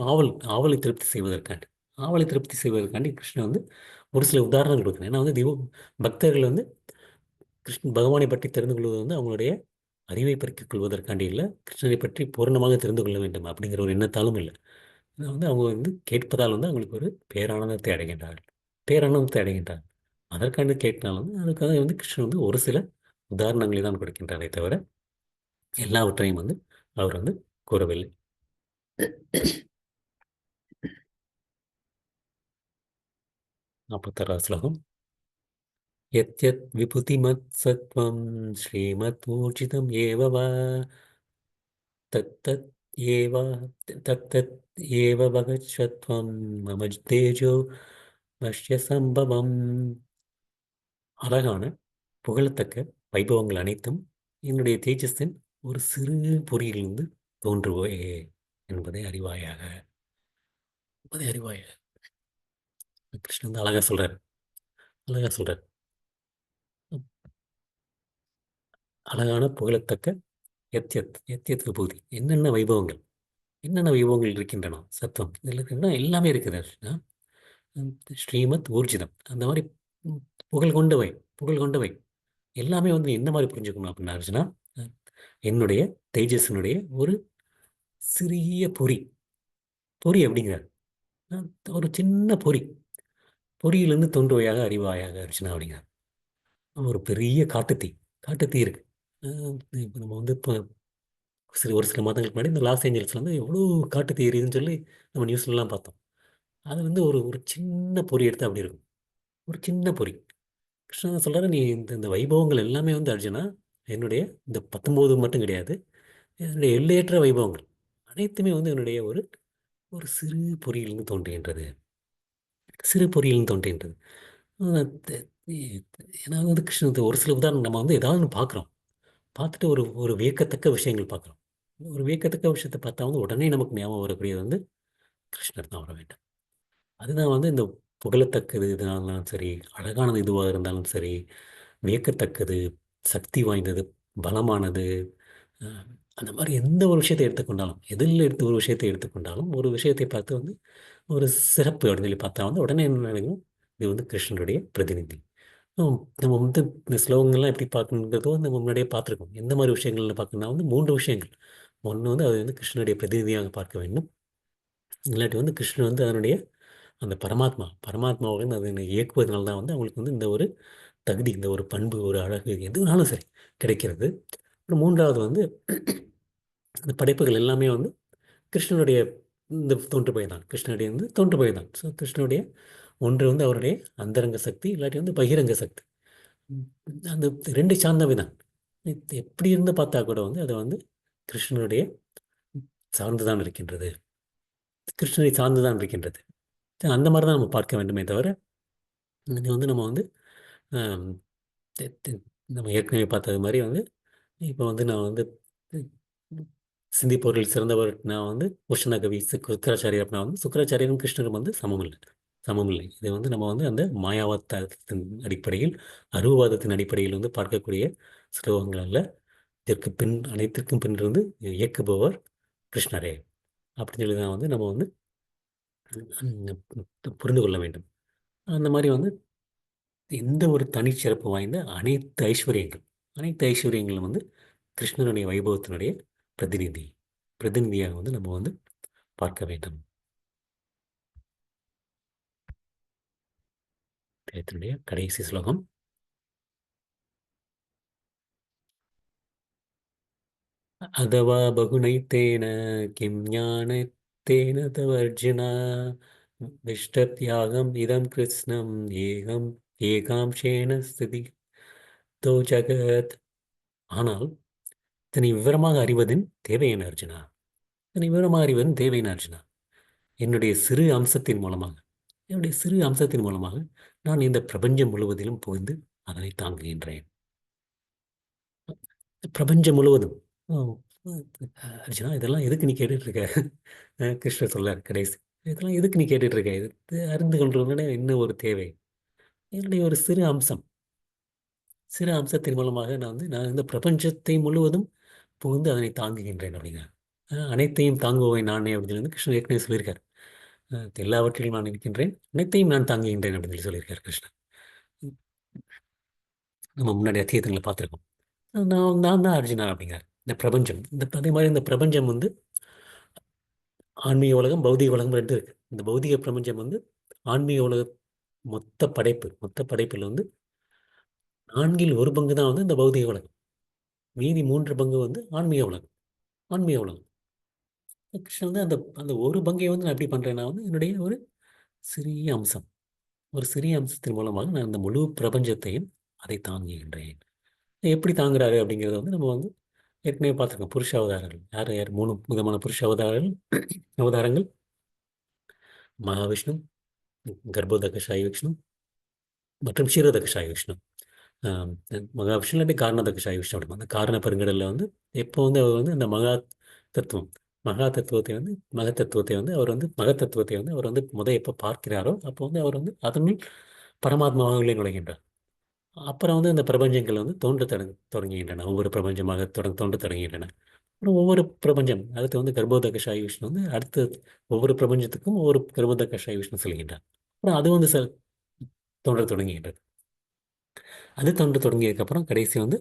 ஆவலை திருப்தி செய்வதற்காண்டி, ஆவலை திருப்தி செய்வதற்காண்டி கிருஷ்ணன் வந்து ஒரு சில உதாரணங்கள் கொடுக்குறேன். ஏன்னா வந்து பக்தர்கள் வந்து பகவானை பற்றி தெரிந்து கொள்வது வந்து அவங்களுடைய அறிவை பெருக்கிக் கொள்வதற்காண்டி இல்லை, கிருஷ்ணரை பற்றி பூரணமாக தெரிந்து கொள்ள வேண்டும் அப்படிங்கிற ஒரு எண்ணத்தாலும் இல்லை. இதை வந்து அவங்க வந்து கேட்பதால் வந்து அவங்களுக்கு ஒரு பேரானந்தத்தை அடைகின்றார்கள். பேரானந்தத்தை அடைகின்றார்கள். அதற்காண்டி கேட்கனாலும் வந்து அதுக்காக வந்து கிருஷ்ணன் வந்து ஒரு சில உதாரணங்களை தான் கொடுக்கின்றாரே தவிர எல்லாவற்றையும் வந்து அவர் வந்து கூறவில்லை. 46வது ஸ்லோகம். யத் யத் விபுதிமத் சத்வம் ஸ்ரீமத் ஊர்ஜிதம் ஏவ வா தத் தத் ஏவ தத் தத் ஏவ பகச்சத்வம் மம தேஜோ பஷ்ய சம்பவம். அழகான புகழத்தக்க வைபவங்கள் அனைத்தும் என்னுடைய தேஜஸின் ஒரு சிறு பொறியிலிருந்து தோன்றுவே என்பதை அறிவாயாக. என்பதை அறிவாயாக. கிருஷ்ணன் வந்து அழகா சொல்றாரு. அழகா சொல்றாரு. அழகான புகழத்தக்க எத்யத் எத்யத் விபூதி, என்னென்ன வைபவங்கள், என்னென்ன வைபவங்கள் இருக்கின்றன, சத்துவம் இதில் இருக்கின்றன, எல்லாமே இருக்குது அர்ஜுனா. உம், ஸ்ரீமத் ஊர்ஜிதம் அந்த மாதிரி உம், புகழ் கொண்டவை, புகழ் கொண்டவை எல்லாமே வந்து நீ எந்த மாதிரி புரிஞ்சுக்கணும் அப்படின்னா அர்ஜுனா, அஹ், என்னுடைய தேஜஸினுடைய ஒரு சிறிய பொறி. பொறி அப்படிங்கிறார். அஹ், ஒரு சின்ன பொறி. பொறியிலிருந்து தோன்றுவையாக அறிவாயாக அர்ஜுனா அப்படிங்கிறார். ஒரு பெரிய காட்டுத்தீ. காட்டுத்தீ இருக்கு. இப்போ நம்ம வந்து இப்போ ஒரு சில மாதங்களுக்கு முன்னாடி இந்த லாஸ் ஏஞ்சல்ஸ்ல வந்து எவ்வளோ காட்டுத்தீ எரியுதுன்னு சொல்லி நம்ம நியூஸ்லலாம் பார்த்தோம். அது வந்து ஒரு ஒரு சின்ன பொறி எடுத்து அப்படி இருக்கும். ஒரு சின்ன பொறி. கிருஷ்ணன் சொல்றாரு, நீ இந்த இந்த வைபவங்கள் எல்லாமே வந்து அர்ஜுனா என்னுடைய இந்த 19 மட்டும் கிடையாது, என்னுடைய எல்லையற்ற வைபவங்கள் அனைத்துமே வந்து என்னுடைய ஒரு ஒரு சிறு பொறியிலிருந்து தோன்றுகின்றது. சிறு பொறியிலிருந்து தோன்றுகின்றது. அஹ் த- இ- ஏன்னா வந்து கிருஷ்ணன் ஒரு சில உதாரணம் நம்ம வந்து ஏதாவது ஒன்று பார்க்குறோம். பார்த்துட்டு ஒரு ஒரு வியக்கத்தக்க விஷயங்கள் பார்க்குறோம். ஒரு வியக்கத்தக்க விஷயத்தை பார்த்தா வந்து உடனே நமக்கு ஞாபகம் வரக்கூடியது வந்து கிருஷ்ணர் தான் வர வேண்டும். அதுதான் வந்து இந்த புகழத்தக்கது இதனாலும் சரி, அழகானது இதுவாக இருந்தாலும் சரி, வியக்கத்தக்கது, சக்தி வாய்ந்தது, பலமானது, அஹ், அந்த மாதிரி எந்த ஒரு விஷயத்தை எடுத்துக்கொண்டாலும், எதில் எடுத்து ஒரு விஷயத்தை எடுத்துக்கொண்டாலும், ஒரு விஷயத்தை பார்த்து வந்து ஒரு சிறப்பு அப்படின்னு சொல்லி பார்த்தா வந்து உடனே என்ன நினைக்கும், இது வந்து கிருஷ்ணனுடைய பிரதிநிதி. நம்ம வந்து இந்த ஸ்லோகங்கள்லாம் எப்படி பார்க்கணுங்கிறதோ நம்ம முன்னாடியே பார்த்துருக்கோம். எந்த மாதிரி விஷயங்கள்னு பார்க்கணும்னா வந்து மூன்று விஷயங்கள். ஒன்று வந்து அது வந்து கிருஷ்ணனுடைய பிரதிநிதியாக பார்க்க வேண்டும். இல்லாட்டி வந்து கிருஷ்ணன் வந்து அதனுடைய அந்த பரமாத்மா பரமாத்மாவை வந்து அதை இயக்குவதனால தான் வந்து அவங்களுக்கு வந்து இந்த ஒரு தகுதி, இந்த ஒரு பண்பு, ஒரு அழகு எதுனாலும் சரி கிடைக்கிறது. அப்புறம் மூன்றாவது வந்து அந்த படைப்புகள் எல்லாமே வந்து கிருஷ்ணனுடைய இந்த தோன்றுபவை தான். கிருஷ்ணனுடைய வந்து தோன்றுபவை தான். ஸோ கிருஷ்ணனுடைய ஒன்று வந்து அவருடைய அந்தரங்க சக்தி, இல்லாட்டி வந்து பகிரங்க சக்தி. உம் அந்த ரெண்டு சார்ந்தவை தான். இது எப்படி இருந்து பார்த்தா கூட வந்து அது வந்து கிருஷ்ணனுடைய சார்ந்துதான் இருக்கின்றது. கிருஷ்ணனை சார்ந்துதான் இருக்கின்றது. அந்த மாதிரி தான் நம்ம பார்க்க வேண்டுமே தவிர, இது வந்து நம்ம வந்து ஆம், தெ- தெ- நம்ம ஏற்கனவே பார்த்தது மாதிரி வந்து இப்போ வந்து நான் வந்து உம், சிந்திப்பவர்கள் சிறந்தவர் நான் வந்து உஷ்ணகவி சுக்கராச்சாரியர் அப்படின்னா வந்து சுக்கராச்சாரியரும் கிருஷ்ணரும் வந்து சமம் இல்லை. சமம் இல்லை. இது வந்து நம்ம வந்து அந்த மாயாவாதத்தின் அடிப்படையில், அருவவாதத்தின் அடிப்படையில் வந்து பார்க்கக்கூடிய ஸ்லோகங்கள் அல்ல. இதற்கு பின் அனைத்திற்கும் பின் இருந்து இயக்குபவர் கிருஷ்ணரே அப்படின்னு சொல்லி தான் வந்து நம்ம வந்து புரிந்து கொள்ள வேண்டும். அந்த மாதிரி வந்து எந்த ஒரு தனிச்சிறப்பு வாய்ந்த அனைத்து ஐஸ்வர்யங்களும் வந்து கிருஷ்ணனுடைய வைபவத்தினுடைய பிரதிநிதி பிரதிநிதியாக வந்து நம்ம வந்து பார்க்க வேண்டும். இதனுடைய கடைசி ஸ்லோகம். அதவா பகுனைத்தேன கிம் ஞானத்தேன தவ அர்ஜுனா விஷ்டத்யாகம் இதம் கிருஷ்ணம் ஏகம் ஏகாம்சேன ஸ்திதி தோ ஜகத். ஆனால் இதனை விவரமாக அறிவதன் தேவை என்ன அர்ஜுனா? இதனை விவரமாக அறிவதன் தேவை என்ன அர்ஜுனா? என்னுடைய சிறு அம்சத்தின் மூலமாக, என்னுடைய சிறு அம்சத்தின் மூலமாக நான் இந்த பிரபஞ்சம் முழுவதிலும் புகுந்து அதனை தாங்குகின்றேன். பிரபஞ்சம் முழுவதும். ஓ, அர்ஜுனா இதெல்லாம் எதுக்கு நீ கேட்டுட்டு இருக்க? கிருஷ்ணர் சொல்லார் கடைசி, இதெல்லாம் எதுக்கு நீ கேட்டுட்டு இருக்க? இது அறிந்து கொள்றதுனால என்ன ஒரு தேவை? என்னுடைய ஒரு சிறு அம்சம், சிறு அம்சத்தின் மூலமாக நான் இந்த பிரபஞ்சத்தை முழுவதும் புகுந்து அதனை தாங்குகின்றேன் அப்படிங்க. அனைத்தையும் தாங்குவேன் நானே அப்படின்னு சொல்லி வந்து கிருஷ்ணர் ஏற்கனவே சொல்லியிருக்கார். எல்லாவற்றிலும் நான் இருக்கின்றேன், அனைத்தையும் நான் தாங்குகின்றேன் அப்படின்னு சொல்லி சொல்லியிருக்கார் கிருஷ்ணர். நம்ம முன்னாடி அத்தியத்தில் பார்த்துருக்கோம். நான் நான் தான் அர்ஜுனா அப்படிங்கிறார். இந்த பிரபஞ்சம், அதே மாதிரி இந்த பிரபஞ்சம் வந்து ஆன்மீக உலகம், பௌதிக உலகம் ரெண்டு இருக்கு. இந்த பௌதிக பிரபஞ்சம் வந்து ஆன்மீக உலக மொத்த படைப்பில் வந்து நான்கில் ஒரு பங்கு தான் வந்து இந்த பௌதிக உலகம். மீதி மூன்று பங்கு வந்து ஆன்மீக உலகம். ஆன்மீக உலகம். கிருஷ்ணன் வந்து அந்த அந்த ஒரு பங்கை வந்து நான் எப்படி பண்றேன்னா வந்து என்னுடைய ஒரு சிறிய அம்சம், ஒரு சிறிய அம்சத்தின் மூலமாக நான் இந்த முழு பிரபஞ்சத்தையும் அதை தாங்குகின்றேன். எப்படி தாங்குறாரு அப்படிங்கிறத வந்து நம்ம வந்து ஏற்கனவே பார்த்துருக்கோம். புருஷ அவதாரங்கள் யார் யார்? மூணு விதமான புருஷ அவதாரங்கள். அவதாரங்கள்: மகாவிஷ்ணு, கர்ப்போதகஷாய விஷ்ணு மற்றும் க்ஷீரோதகஷாய விஷ்ணு. ஆம், மகாவிஷ்ணு இல்லாட்டி காரணோதகஷாய விஷ்ணு அப்படி அந்த காரண பெருங்கடலில் வந்து எப்போ வந்து அவர் வந்து அந்த தத்துவம் மகா தத்துவத்தை வந்து மகத்தத்துவத்தை வந்து அவர் வந்து எப்போ பார்க்கிறாரோ அப்போ வந்து அவர் வந்து அதனுள் பரமாத்மாவிலே நுழைகின்றார். அப்புறம் வந்து அந்த பிரபஞ்சங்கள் வந்து தொடங்குகின்றன. ஒவ்வொரு பிரபஞ்சமாக தோன்றத் தொடங்குகின்றன. அப்புறம் ஒவ்வொரு பிரபஞ்சம் அடுத்து வந்து கர்ப்போதக சாயி விஷ்ணு வந்து அடுத்து ஒவ்வொரு பிரபஞ்சத்துக்கும் ஒவ்வொரு கர்ப்போதக சாயி விஷ்ணு செல்கின்றார். அப்புறம் அது வந்து தோன்றத் தொடங்குகின்றது. அது தோன்றத் தொடங்கியதுக்கப்புறம் கடைசி வந்து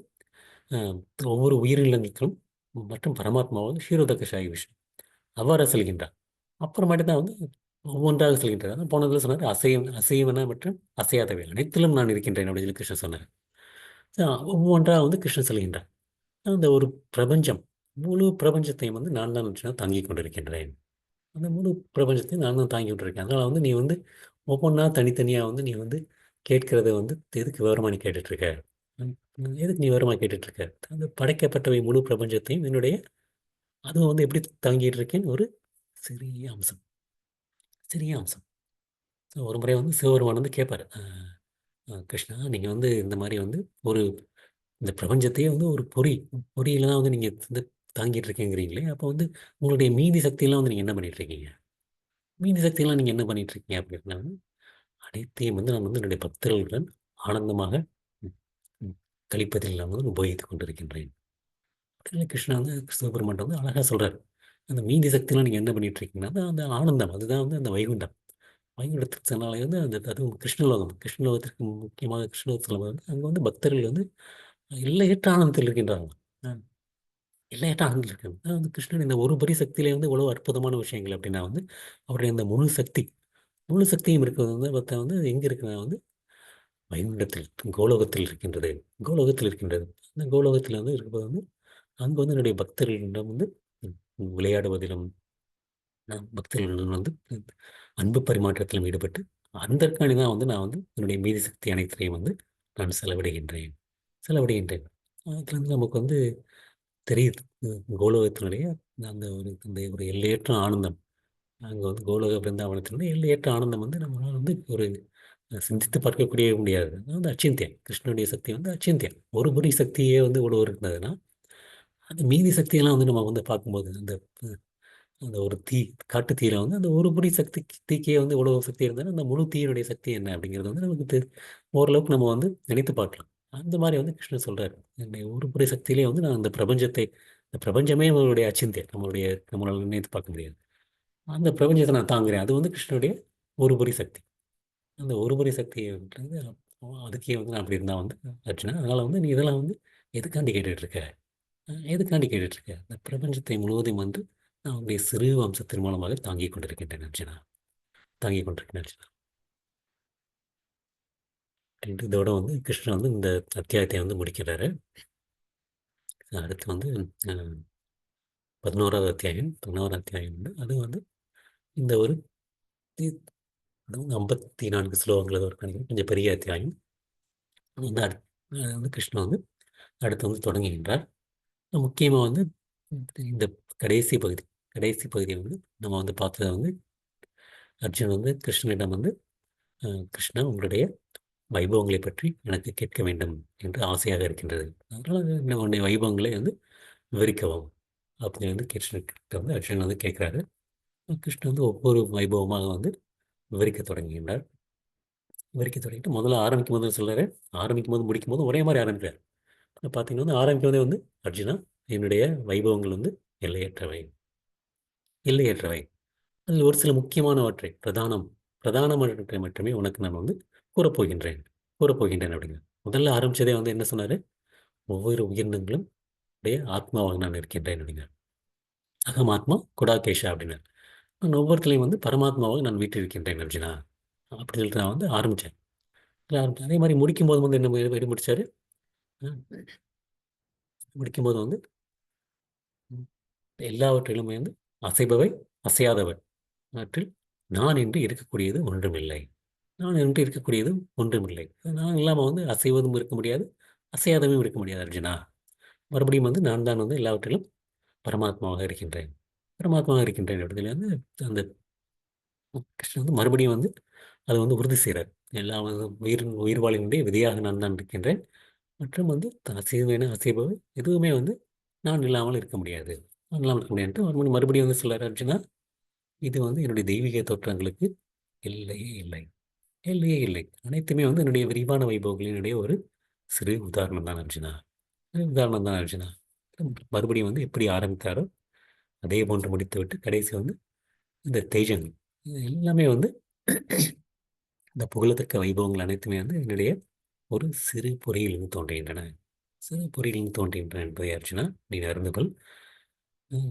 அஹ், ஒவ்வொரு உயிரினங்களுக்கும் மற்றும் பரமாத்மாவும் ஷீரோதக சாயி விஷ்ணு அவ்வாறு செல்கின்றார். அப்புறமேட்டு தான் வந்து ஒவ்வொன்றாக செல்கின்றார். அதான் போனதில் சொன்னார், அசைவன மற்றும் அசையாதவை அனைத்திலும் நான் இருக்கின்றேன் அப்படின்னு சொல்லி கிருஷ்ணன் சொன்னார். ஒவ்வொன்றாக வந்து கிருஷ்ணன் செல்கின்றார். அந்த ஒரு பிரபஞ்சம், முழு பிரபஞ்சத்தையும் வந்து நான் தான் தாங்கிக் கொண்டிருக்கின்றேன். அந்த முழு பிரபஞ்சத்தையும் நான் தான் தாங்கி கொண்டிருக்கேன். அதனால் வந்து நீ வந்து ஒவ்வொன்றா தனித்தனியாக வந்து நீ வந்து கேட்கறத வந்து எதுக்கு விவரமாக நீ கேட்டுட்ருக்க? எதுக்கு நீ விவரமாக கேட்டுட்ருக்க? அந்த படைக்கப்பட்டவை முழு பிரபஞ்சத்தையும் என்னுடைய அதுவும் வந்து எப்படி தாங்கிட்டு இருக்கேன்னு ஒரு சிறிய அம்சம், சிறிய அம்சம். ஸோ ஒரு முறை வந்து சிவபெருமான் வந்து கேட்பார், கிருஷ்ணா நீங்கள் வந்து இந்த மாதிரி வந்து ஒரு இந்த பிரபஞ்சத்தையே வந்து ஒரு பொறியில தான் வந்து நீங்கள் வந்து தாங்கிட்டு இருக்கீங்கிறீங்களே, அப்போ வந்து உங்களுடைய மீதி சக்தியெல்லாம் வந்து நீங்கள் என்ன பண்ணிட்டு இருக்கீங்க? மீதி சக்தியெல்லாம் நீங்கள் என்ன பண்ணிட்டு இருக்கீங்க அப்படின்னா, அனைத்தையும் வந்து நான் வந்து என்னுடைய பக்தர்களுடன் ஆனந்தமாக ம், ம், கழிப்பதில் நான் வந்து உபயோகித்துக் கொண்டிருக்கின்றேன். உடனே கிருஷ்ணா வந்து சிவபெருமான் வந்து அழகாக சொல்றாரு, அந்த மீதி சக்தியெல்லாம் நீங்கள் என்ன பண்ணிட்டு இருக்கீங்கன்னா, அந்த ஆனந்தம் அதுதான் வந்து அந்த வைகுண்டம். வைகுண்டத்துக்கு சென்னாலே வந்து அந்த அதுவும் கிருஷ்ணலோகம், கிருஷ்ணலோகத்திற்கு முக்கியமாக கிருஷ்ணலோகத்தில் வந்து அங்கே வந்து பக்தர்கள் வந்து எல்லையற்ற ஆனந்தத்தில் இருக்கின்றாங்க. அஹ் எல்லையற்ற ஆனந்தத்தில் இருக்காங்க. வந்து கிருஷ்ணன் இந்த ஒரு பரி சக்தியிலே வந்து இவ்வளவு அற்புதமான விஷயங்கள் அப்படின்னா வந்து அவருடைய அந்த முழு சக்தி, முழு சக்தியும் இருக்கிறது வந்து பார்த்தா வந்து எங்கே இருக்குன்னா வந்து வைகுண்டத்தில், கோலோகத்தில் இருக்கின்றது. கோலோகத்தில் இருக்கின்றது. அந்த கோலோகத்தில் வந்து இருப்பது வந்து அங்கு வந்து என்னுடைய பக்தர்களிடம் வந்து விளையாடுவதிலும், பக்தர்களுடன் வந்து அன்பு பரிமாற்றத்திலும் ஈடுபட்டு அதற்காண்டி தான் வந்து நான் வந்து என்னுடைய மீதி சக்தி அனைத்தையும் வந்து நான் செலவிடுகின்றேன், செலவிடுகின்றேன். அதுலேருந்து நமக்கு வந்து தெரியுது, கோலோகத்தினுடைய அந்த ஒரு எல்லையற்ற ஆனந்தம். அங்கே வந்து கோலோக பிருந்தாவனத்தினுடைய எல்லையற்ற ஆனந்தம் வந்து நம்மளால் வந்து ஒரு சிந்தித்து பார்க்கக்கூடிய முடியாது. அது வந்து அச்சிந்தியம். கிருஷ்ணனுடைய சக்தி வந்து அச்சிந்தியம். ஒரு படி சக்தியே வந்து இவ்வளோ இருந்ததுன்னா, அந்த மீதி சக்தியெல்லாம் வந்து நம்ம வந்து பார்க்கும்போது அந்த அந்த ஒரு காட்டு தீயில வந்து அந்த ஒரு பொடி தீக்கே வந்து இவ்வளோ சக்தி இருந்தாலும் அந்த முழு தீயினுடைய சக்தி என்ன அப்படிங்கிறது வந்து நமக்கு ஓரளவுக்கு நம்ம வந்து நினைத்து பார்க்கலாம். அந்த மாதிரி வந்து கிருஷ்ணன் சொல்றாரு, என்னுடைய ஒரு பொடி சக்தியிலே வந்து நான் அந்த பிரபஞ்சத்தை, இந்த பிரபஞ்சமே நம்மளுடைய அச்சிந்தியம், நம்மளால நினைத்து பார்க்க முடியாது. அந்த பிரபஞ்சத்தை நான் தாங்குறேன். அது வந்து கிருஷ்ணனுடைய ஒரு பொறி சக்தி. அந்த ஒரு பொறி சக்தின்றது அதுக்கே வந்து நான் அப்படி இருந்தால் வந்து அர்ஜுனா, அதனால் வந்து நீ இதெல்லாம் வந்து எதுக்காண்டி கேட்டுட்டு இருக்க? எதுக்காண்டி கேட்டுட்டு இருக்க? இந்த பிரபஞ்சத்தை முழுவதும் வந்து நான் உன்னுடைய சிறு வம்சத்தின் மூலமாக தாங்கிக் கொண்டிருக்கின்றேன் அர்ஜுனா, தாங்கிக் கொண்டிருக்கிறேன் அர்ஜுனா. அப்படின்ட்டு இதோட வந்து கிருஷ்ணன் வந்து இந்த அத்தியாயத்தை வந்து முடிக்கிறாரு. அடுத்து வந்து அஹ், 11வது அத்தியாயம். 11வது அத்தியாயம் வந்து அது வந்து இந்த ஒரு தி- அது வந்து 54 ஸ்லோகங்கள் ஏதோ இருக்கு நினைக்கிறேன். கொஞ்சம் பெரிய அத்தியாயம். அது வந்து வந்து கிருஷ்ணன் வந்து அடுத்து வந்து தொடங்குகின்றார். முக்கியமாக வந்து இந்த கடைசி பகுதி, கடைசி பகுதியை வந்து நம்ம வந்து பார்த்ததை வந்து அர்ஜுன் வந்து கிருஷ்ணனிடம் வந்து கிருஷ்ணா உங்களுடைய வைபவங்களை பற்றி எனக்கு கேட்க வேண்டும் என்று ஆசையாக இருக்கின்றது. அதனால் நம்முடைய வைபவங்களை வந்து விவரிக்கவும் அப்படின்னு வந்து கிருஷ்ணர்கிட்ட வந்து அர்ஜுன் வந்து கேட்குறாரு. கிருஷ்ணன் வந்து ஒவ்வொரு வைபவமாக வந்து விவரிக்க தொடங்குகின்றார். விவரிக்க தொடங்கிட்டு முதல்ல ஆரம்பிக்கும் போது சொல்கிறாரு, ஆரம்பிக்கும் போது முடிக்கும் போது ஒரே மாதிரி ஆரம்பிக்கிறார். பார்த்தீங்கன்னா வந்து ஆரம்பிக்கும் போதே வந்து அர்ஜுனா என்னுடைய வைபவங்கள் வந்து எல்லையற்றவை, எல்லையற்றவை. அதில் ஒரு சில முக்கியமானவற்றை பிரதானமானவற்றை மட்டுமே உனக்கு நான் வந்து கூறப்போகின்றேன், கூறப்போகின்றேன் அப்படிங்க. முதல்ல ஆரம்பிச்சதே வந்து என்ன சொன்னாரு, ஒவ்வொரு உயிரினங்களும் உடைய ஆத்மாவாக நான் இருக்கின்றேன் அப்படிங்க. அகம் ஆத்மா குடாகேஷா அப்படின்னாரு. நான் ஒவ்வொருத்திலையும் வந்து பரமாத்மாவாக நான் வீற்றிருக்கின்றேன் அர்ஜுனா அப்படின்னு சொல்லிட்டு நான் வந்து ஆரம்பித்தேன். அதே மாதிரி முடிக்கும்போது வந்து என்ன எப்படி முடிச்சாரு, அஹ் முடிக்கும்போது வந்து எல்லாவற்றிலுமே வந்து அசைபவை அசையாதவை அவற்றில் நான் என்று இருக்கக்கூடியது ஒன்றுமில்லை. நான் என்று இருக்கக்கூடியது ஒன்றுமில்லை. நான் இல்லாமல் வந்து அசைவதும் இருக்க முடியாது, அசையாதவும் இருக்க முடியாது அர்ஜுனா. மறுபடியும் வந்து நான் தான் வந்து எல்லாவற்றிலும் பரமாத்மாவாக இருக்கின்றேன், பரமாத்மாவாக இருக்கின்றேன் இடத்துல வந்து அந்த கிருஷ்ணன் வந்து மறுபடியும் வந்து அதை வந்து உறுதி செய்கிறார். எல்லா வந்து உயிர்வாளினுடைய விதையாக நான் தான் இருக்கின்றேன். மற்றும் வந்து அசைவேன அசைபவை எதுவுமே வந்து நான் இல்லாமல் இருக்க முடியாது, நான் இல்லாமல் இருக்க முடியாது. மறுபடியும் வந்து சொல்றாரு அர்ஜுனா, இது வந்து என்னுடைய தெய்வீக தோற்றங்களுக்கு எல்லையே இல்லை, எல்லையே இல்லை. அனைத்துமே வந்து என்னுடைய விரிவான வைபவங்களினுடைய ஒரு சிறு உதாரணம் தான் அர்ஜுனா. சிறு உதாரணம் தான் அர்ஜுனா. மறுபடியும் வந்து எப்படி ஆரம்பித்தாரோ அதே போன்று முடித்து விட்டு கடைசி வந்து இந்த தேஜங்கள் இது எல்லாமே வந்து இந்த புகழத்தக்க வைபவங்கள் அனைத்துமே வந்து என்னுடைய ஒரு சிறு பொறியிலிருந்து தோன்றுகின்றன. சிறு பொறியிலிருந்து தோன்றுகின்றன என்பதை அர்ஜுனா நீ அறிந்து கொள்.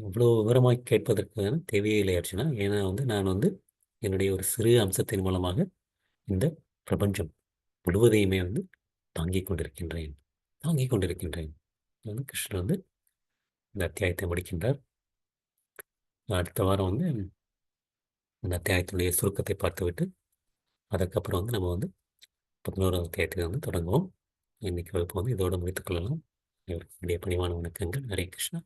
இவ்வளோ விவரமாக கேட்பதற்கான தேவையே இல்லை அர்ஜுனா. ஏன்னா வந்து நான் வந்து என்னுடைய ஒரு சிறு அம்சத்தின் மூலமாக இந்த பிரபஞ்சம் முழுவதையுமே வந்து தாங்கிக் கொண்டிருக்கின்றேன். தாங்கிக் கொண்டிருக்கின்றேன். வந்து கிருஷ்ணர் வந்து இந்த அத்தியாயத்தை முடிக்கின்றார். அடுத்த வாரம் வந்து அந்த அத்தியாயத்தினுடைய சுருக்கத்தை பார்த்துவிட்டு அதுக்கப்புறம் வந்து நம்ம வந்து 11வது அத்தியாயத்தை வந்து தொடங்குவோம். இன்னைக்கு வகுப்பு வந்து இதோடு முடித்துக் கொள்ளலாம். என்னுடைய பணிவான வணக்கங்கள். ஹரே கிருஷ்ணா.